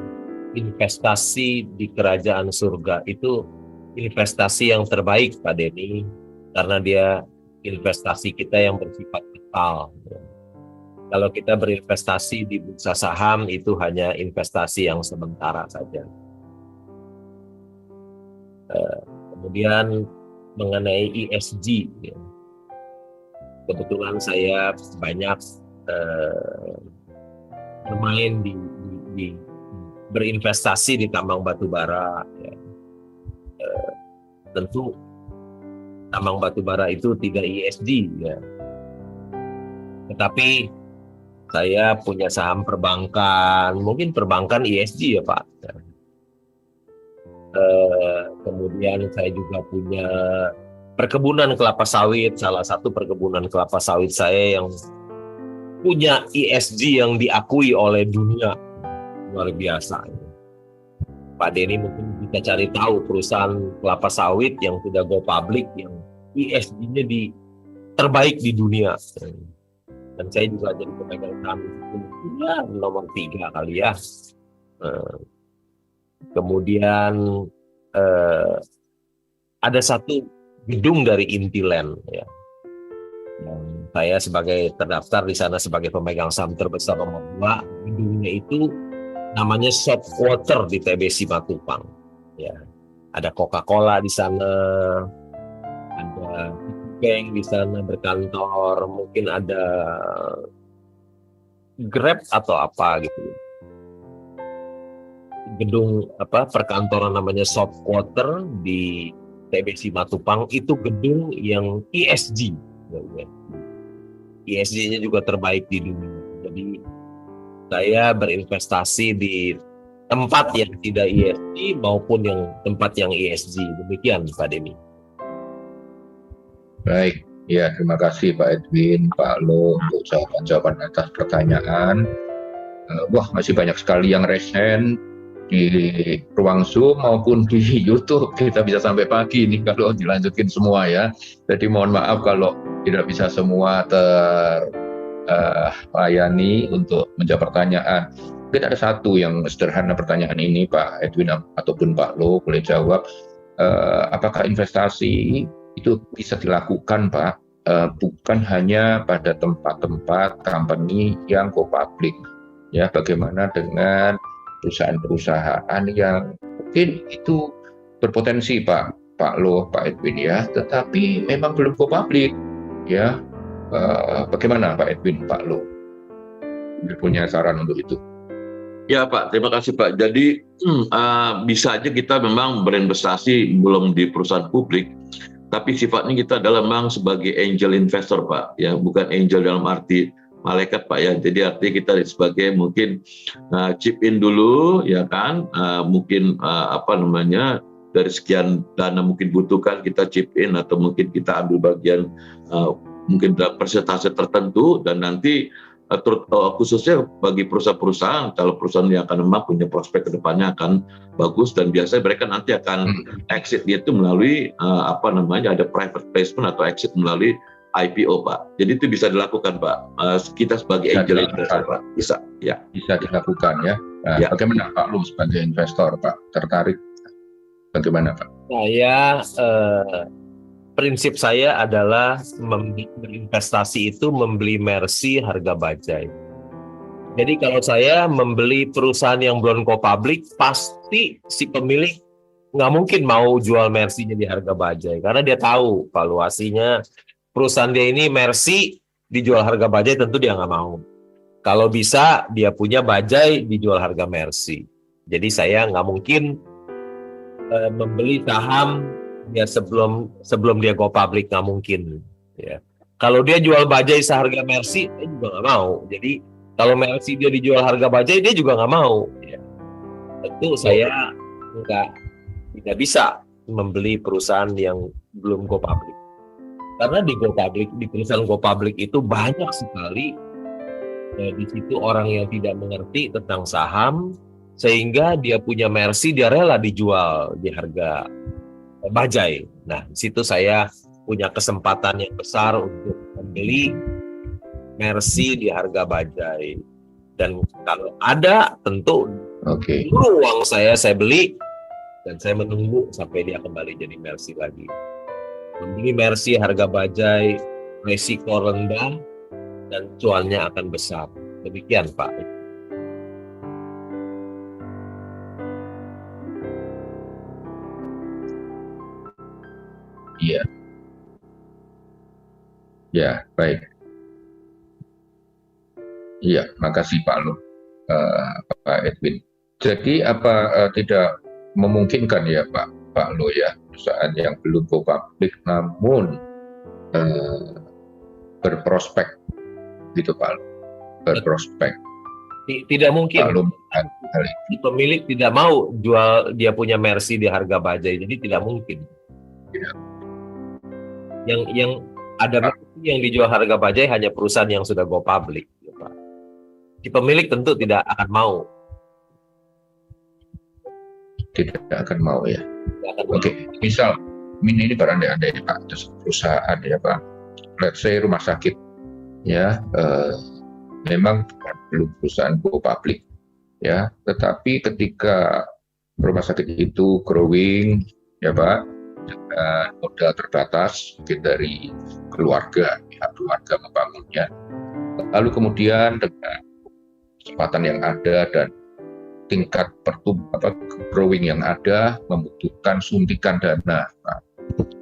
investasi di kerajaan surga itu investasi yang terbaik Pak Denny, karena dia investasi kita yang bersifat kekal. Kalau kita berinvestasi di bursa saham itu hanya investasi yang sementara saja. Kemudian mengenai ESG, ya. Kebetulan saya banyak bermain di berinvestasi di tambang batu bara. Ya. Tentu tambang batu bara itu tidak ESG, ya. Tetapi saya punya saham perbankan, mungkin perbankan ESG ya Pak. Kemudian saya juga punya perkebunan kelapa sawit, salah satu perkebunan kelapa sawit saya yang punya ESG yang diakui oleh dunia, luar biasa. Pak Denny mungkin bisa cari tahu perusahaan kelapa sawit yang sudah go public yang ESG-nya terbaik di dunia. Dan saya juga jadi pemegang saham ya, nomor 3 kali ya. Kemudian ada satu gedung dari Intiland ya. Yang saya sebagai terdaftar di sana sebagai pemegang saham terbesar nomor 2, gedungnya itu namanya Shop Water di TBC Matupang. Ya, ada Coca-Cola di sana, ada bank di sana berkantor, mungkin ada Grab atau apa gitu. Gedung perkantoran namanya Shop Water di TBC Matupang itu gedung yang ESG. ESG-nya juga terbaik di dunia. Jadi saya berinvestasi di tempat yang tidak ESG maupun yang tempat yang ESG. Demikian Pak Denny. Baik, ya terima kasih Pak Edwin, Pak Lo untuk jawaban-jawaban atas pertanyaan. Wah, masih banyak sekali yang resen di ruang Zoom maupun di YouTube. Kita bisa sampai pagi nih kalau dilanjutin semua ya. Jadi mohon maaf kalau tidak bisa semua terlayani untuk menjawab pertanyaan. Mungkin ada satu yang sederhana pertanyaan ini Pak Edwin ataupun Pak Lo boleh jawab. Apakah investasi itu bisa dilakukan Pak, bukan hanya pada tempat-tempat company yang go public, ya bagaimana dengan perusahaan-perusahaan yang mungkin itu berpotensi Pak Lo, Pak Edwin ya, tetapi memang belum go public, ya bagaimana Pak Edwin, Pak Lo, punya saran untuk itu? Ya Pak, terima kasih Pak. Jadi bisa aja kita memang berinvestasi belum di perusahaan publik, tapi sifatnya kita adalah memang sebagai angel investor Pak, ya bukan angel dalam arti malaikat Pak ya. Jadi artinya kita sebagai mungkin chip in dulu ya kan, mungkin dari sekian dana mungkin butuhkan kita chip in atau mungkin kita ambil bagian mungkin dalam persentase tertentu, dan nanti khususnya bagi perusahaan-perusahaan, kalau perusahaan yang akan memang punya prospek kedepannya akan bagus, dan biasanya mereka nanti akan exit itu melalui ada private placement atau exit melalui IPO Pak. Jadi itu bisa dilakukan Pak. Kita sebagai angel investor Pak bisa dilakukan ya. Nah, ya. Bagaimana Pak Lu sebagai investor Pak, tertarik bagaimana Pak? Saya prinsip saya adalah berinvestasi itu membeli Mercy harga bajai. Jadi kalau saya membeli perusahaan yang belum go public, pasti si pemilik nggak mungkin mau jual Mercy-nya di harga bajai, karena dia tahu valuasinya perusahaan dia ini Mercy dijual harga bajai, tentu dia nggak mau. Kalau bisa dia punya bajai dijual harga Mercy. Jadi saya nggak mungkin membeli saham dia sebelum dia go public, nggak mungkin ya. Kalau dia jual bajai seharga Mercy, dia juga nggak mau. Jadi kalau Mercy dia dijual harga bajai, dia juga nggak mau ya. Tentu saya tidak bisa membeli perusahaan yang belum go public, karena di perusahaan go public itu banyak sekali di situ orang yang tidak mengerti tentang saham, sehingga dia punya Mercy dia rela dijual di harga bajai. Nah, di situ saya punya kesempatan yang besar untuk membeli Mercy di harga bajai. Dan kalau ada, tentu dulu uang saya beli, dan saya menunggu sampai dia kembali jadi Mercy lagi. Membeli Mercy harga bajai, risiko rendah, dan cuannya akan besar. Demikian Pak. Iya. Ya, baik. Iya, makasih Pak Lo, Pak Edwin. Jadi apa tidak memungkinkan ya Pak Lo ya, perusahaan yang belum go public namun berprospek gitu Pak Lo, berprospek. Tidak mungkin. Pak Lo, pemilik tidak mau jual dia punya Mercy di harga bajai, jadi tidak mungkin. Tidak. Yang ada yang dijual harga bajai hanya perusahaan yang sudah go public, ya Pak. Si pemilik tentu tidak akan mau. Tidak akan mau ya. Oke, misal ini berandai-andai Pak, perusahaan ya Pak, let's say rumah sakit ya, memang belum perusahaan go public ya, tetapi ketika rumah sakit itu growing ya Pak, dengan modal terbatas mungkin dari pihak keluarga membangunnya, lalu kemudian dengan kesempatan yang ada dan tingkat growing yang ada membutuhkan suntikan dana Pak,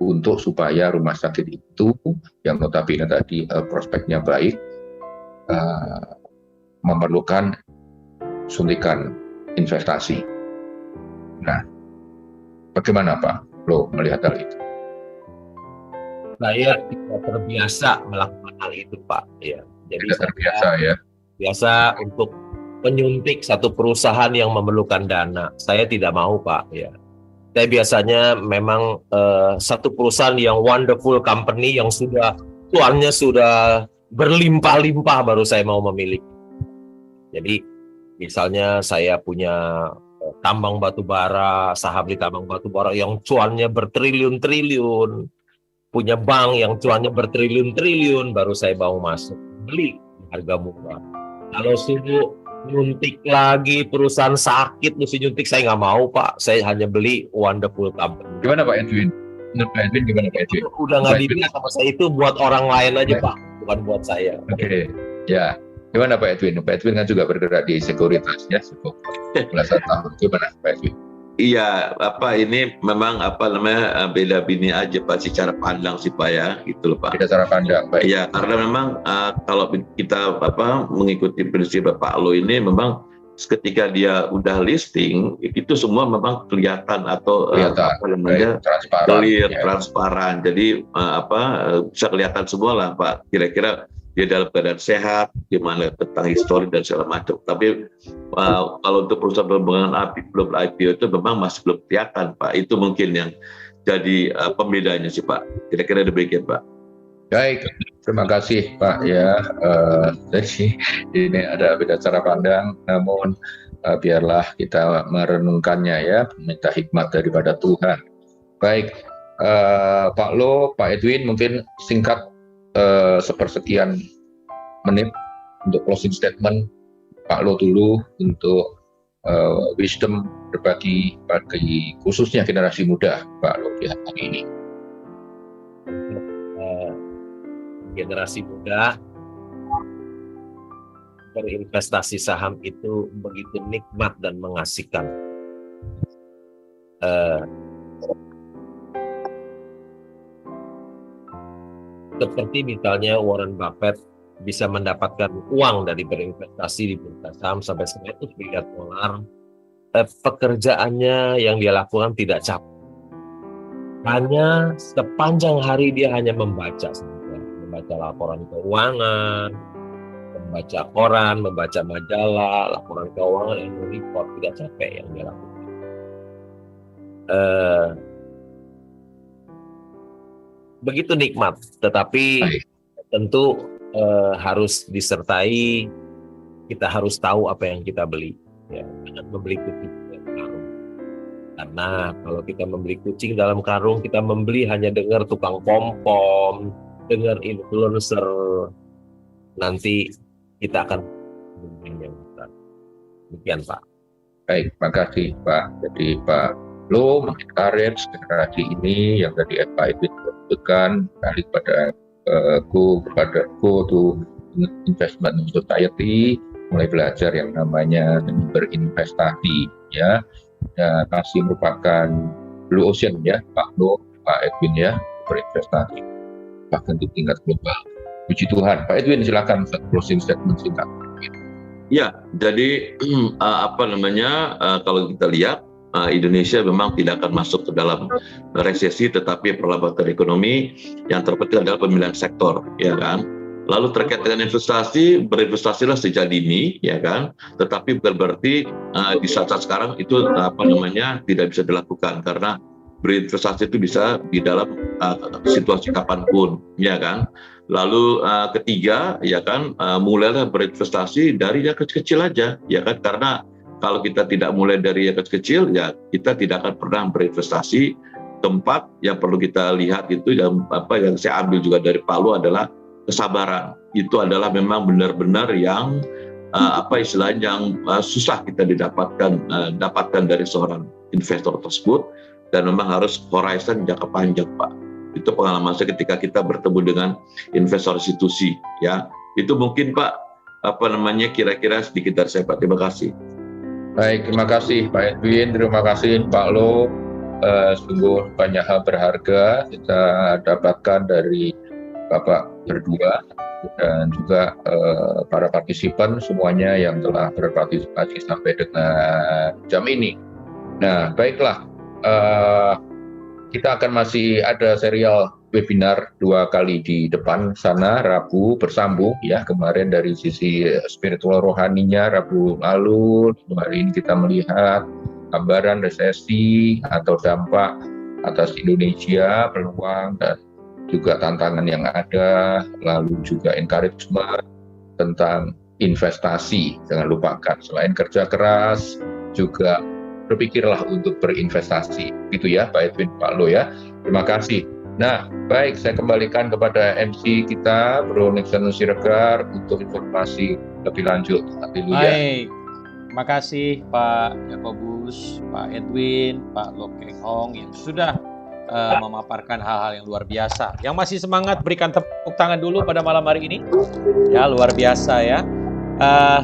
untuk supaya rumah sakit itu yang notabene tadi prospeknya baik memerlukan suntikan investasi. Nah, bagaimana Pak Lo melihat hal itu? saya tidak terbiasa melakukan hal itu, Pak. Ya, jadi Tidak terbiasa ya. biasa untuk menyuntik satu perusahaan yang memerlukan dana. Saya tidak mau, Pak. Ya, saya biasanya memang satu perusahaan yang wonderful company yang sudah cuannya sudah berlimpah-limpah baru saya mau memiliki. Jadi misalnya saya punya tambang batu bara, saham di tambang batu bara yang cuannya bertriliun-triliun, punya bank yang cuannya bertriliun-triliun, baru saya mau masuk beli harga murah. Kalau suruh nyuntik lagi perusahaan sakit mesti nyuntik, saya nggak mau, Pak. Saya hanya beli wonderful company. Gimana Pak Edwin? Menurut Pak Edwin gimana Pak Edwin? Udah nggak dilihat sama saya, itu buat orang lain aja, Pak, bukan buat saya. Oke, ya. Gimana Pak Edwin? Pak Edwin kan juga bergerak di sekuritas ya, cukup belasan tahun. Gimana Pak Edwin? Iya, ini memang beda bini aja Pak, secara pandang sih Pak ya, gitu loh Pak. Beda cara pandang, baik. Iya, karena memang kalau kita mengikuti prinsip Pak Lo ini, memang ketika dia udah listing itu semua memang kelihatan atau transparan, clear, transparan. Jadi bisa kelihatan semua lah Pak. Kira-kira dia dalam keadaan sehat, gimana tentang histori dan segala macam. Tapi kalau untuk perusahaan pengembangan belum IPO itu memang masih belum kelihatan Pak. Itu mungkin yang jadi pembedanya sih Pak. Kira-kira demikian Pak. Baik, terima kasih Pak ya. Jadi ini ada beda cara pandang, namun biarlah kita merenungkannya ya, minta hikmat daripada Tuhan. Baik, Pak Lo, Pak Edwin, mungkin singkat sepersekian menit untuk closing statement. Pak Lo dulu untuk wisdom berbagi bagi khususnya generasi muda, Pak Lo, di hari ini. Generasi muda, berinvestasi saham itu begitu nikmat dan mengasihkan. Seperti misalnya Warren Buffett bisa mendapatkan uang dari berinvestasi di bursa saham sampai $100 miliar. Pekerjaannya yang dia lakukan tidak capek. Hanya sepanjang hari dia hanya membaca laporan keuangan, membaca koran, membaca majalah, laporan keuangan, annual report, tidak capek yang dia lakukan. Begitu nikmat, tetapi tentu harus disertai, kita harus tahu apa yang kita beli. Ya, jangan membeli kucing dalam karung. Karena kalau kita membeli kucing dalam karung, kita membeli hanya dengar tukang pom-pom, dengar influencer, nanti kita akan yang besar. Demikian Pak. Baik, makasih Pak. Jadi Pak Lo mengencourage generasi ini yang tadi Pak Edwin sebutkan, balik pada go to investment society, mulai belajar yang namanya berinvestasi ya. Dan masih merupakan blue ocean ya Pak Lo, Pak Edwin ya, berinvestasi bahkan di tingkat global. Puji Tuhan. Pak Edwin silakan closing statement singkat. Ya, jadi kalau kita lihat Indonesia memang tidak akan masuk ke dalam resesi, tetapi perlambatan ekonomi yang terpenting adalah pemilihan sektor, ya kan. Lalu terkait dengan investasi, berinvestasilah sejak dini, ya kan. Tetapi bukan berarti di saat-saat sekarang itu tidak bisa dilakukan, karena berinvestasi itu bisa di dalam situasi kapanpun, ya kan. Lalu ketiga, ya kan, mulailah berinvestasi dari yang kecil-kecil aja, ya kan. Karena kalau kita tidak mulai dari yang kecil-kecil, ya kita tidak akan pernah berinvestasi. Tempat yang perlu kita lihat itu yang saya ambil juga dari Palu adalah kesabaran. Itu adalah memang benar-benar yang yang susah kita dapatkan dari seorang investor tersebut. Dan memang harus horizon jangka panjang Pak. Itu pengalaman saya ketika kita bertemu dengan investor institusi ya. Itu mungkin Pak kira-kira sedikit dari saya Pak. Terima kasih. Baik, terima kasih Pak Edwin, terima kasih Pak Lo. Sungguh banyak hal berharga kita dapatkan dari Bapak berdua dan juga para partisipan semuanya yang telah berpartisipasi sampai dengan jam ini. Nah, baiklah. Kita akan masih ada serial webinar 2 kali di depan sana, Rabu bersambung ya, kemarin dari sisi spiritual rohaninya Rabu lalu, hari ini kita melihat gambaran resesi atau dampak atas Indonesia, peluang dan juga tantangan yang ada, lalu juga encouragement tentang investasi. Jangan lupakan, selain kerja keras, juga berpikirlah untuk berinvestasi. Gitu ya Pak Edwin, Pak Lo ya. Terima kasih. Nah, baik, saya kembalikan kepada MC kita, Bro Nixon Siregar, untuk informasi lebih lanjut. Haleluya. Baik, terima kasih Pak Yakobus, Pak Edwin, Pak Lo Keng Hong yang sudah memaparkan hal-hal yang luar biasa. Yang masih semangat, berikan tepuk tangan dulu pada malam hari ini. Ya, luar biasa ya.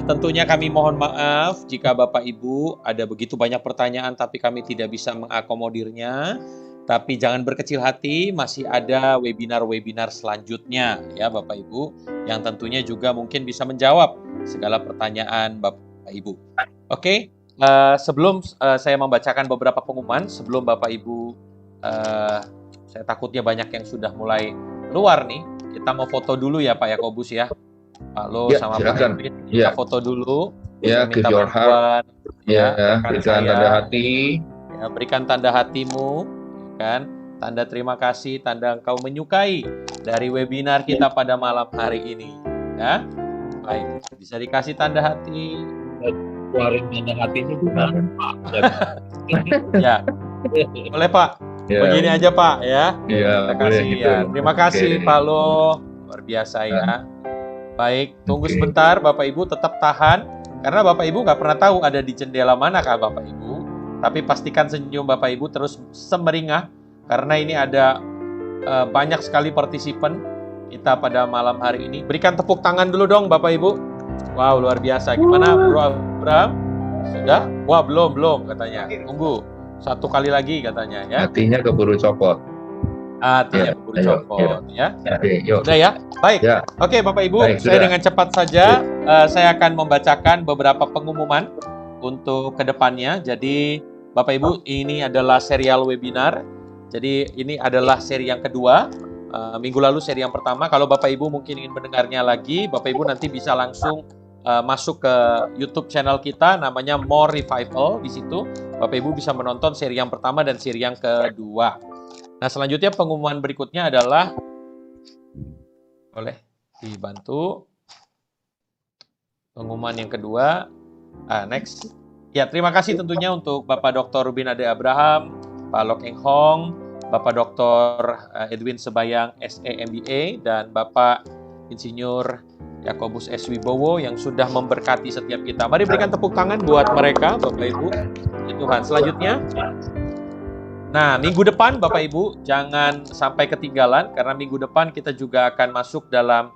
Tentunya kami mohon maaf jika Bapak Ibu ada begitu banyak pertanyaan tapi kami tidak bisa mengakomodirnya. Tapi jangan berkecil hati, masih ada webinar-webinar selanjutnya ya Bapak Ibu, yang tentunya juga mungkin bisa menjawab segala pertanyaan Bapak Ibu. Oke, sebelum saya membacakan beberapa pengumuman, sebelum Bapak Ibu, saya takutnya banyak yang sudah mulai keluar nih, kita mau foto dulu ya Pak Yakobus ya. Pak Lo Ya, sama silakan. Pak Edwin, kita Ya. foto dulu. Ya, Saya minta give your heart. bantuan Ya, rekan berikan saya. tanda hati. Ya, berikan tanda hatimu, kan? Tanda terima kasih, tanda engkau menyukai dari webinar kita pada malam hari ini. Ya, baik. Bisa dikasih tanda hati. Keluarin tanda hatinya gimana Pak? Ya, boleh Pak. Ya, Begini aja Pak ya. ya, Terima boleh kasih gitu. ya. Terima kasih Oke. Pak Lo, luar biasa ya. Baik, tunggu Oke. sebentar Bapak Ibu, tetap tahan. Karena Bapak Ibu nggak pernah tahu ada di jendela manakah Bapak Ibu. Tapi pastikan senyum Bapak Ibu terus semeringah. Karena ini ada banyak sekali partisipan kita pada malam hari ini. Berikan tepuk tangan dulu dong Bapak Ibu. Wow, luar biasa. Gimana Bro Abraham? Sudah? Wah, belum katanya. Tunggu. Satu kali lagi katanya ya. Hatinya keburu copot. Hatinya Ya, keburu ayo, copot ya. Oke, yuk. Sudah ya? Baik. Ya. Oke Bapak Ibu, Baik, saya sudah. dengan cepat saja saya akan membacakan beberapa pengumuman untuk kedepannya. Jadi Bapak Ibu, ini adalah serial webinar. Jadi ini adalah seri yang kedua. Minggu lalu seri yang pertama. Kalau Bapak Ibu mungkin ingin mendengarnya lagi, Bapak Ibu nanti bisa langsung masuk ke YouTube channel kita, namanya More Revival. Di situ Bapak Ibu bisa menonton seri yang pertama dan seri yang kedua. Nah, selanjutnya pengumuman berikutnya adalah, boleh dibantu pengumuman yang kedua. Next. Ya, terima kasih tentunya untuk Bapak Dr. Rubin Ade Abraham, Pak Lo Keng Hong, Bapak Dr. Edwin Sebayang SE MBA, dan Bapak Insinyur Yakobus S. Wibowo yang sudah memberkati setiap kita. Mari berikan tepuk tangan buat mereka, Bapak Ibu. Ya Tuhan. Selanjutnya, nah, minggu depan Bapak Ibu jangan sampai ketinggalan, karena minggu depan kita juga akan masuk dalam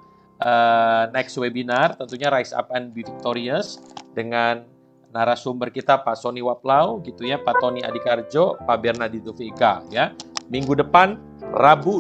next webinar, tentunya Rise Up and Be Victorious, dengan narasumber kita Pak Sony Waplau, gitu ya, Pak Tony Adikarjo, Pak Bernardino Vega, ya. Minggu depan, Rabu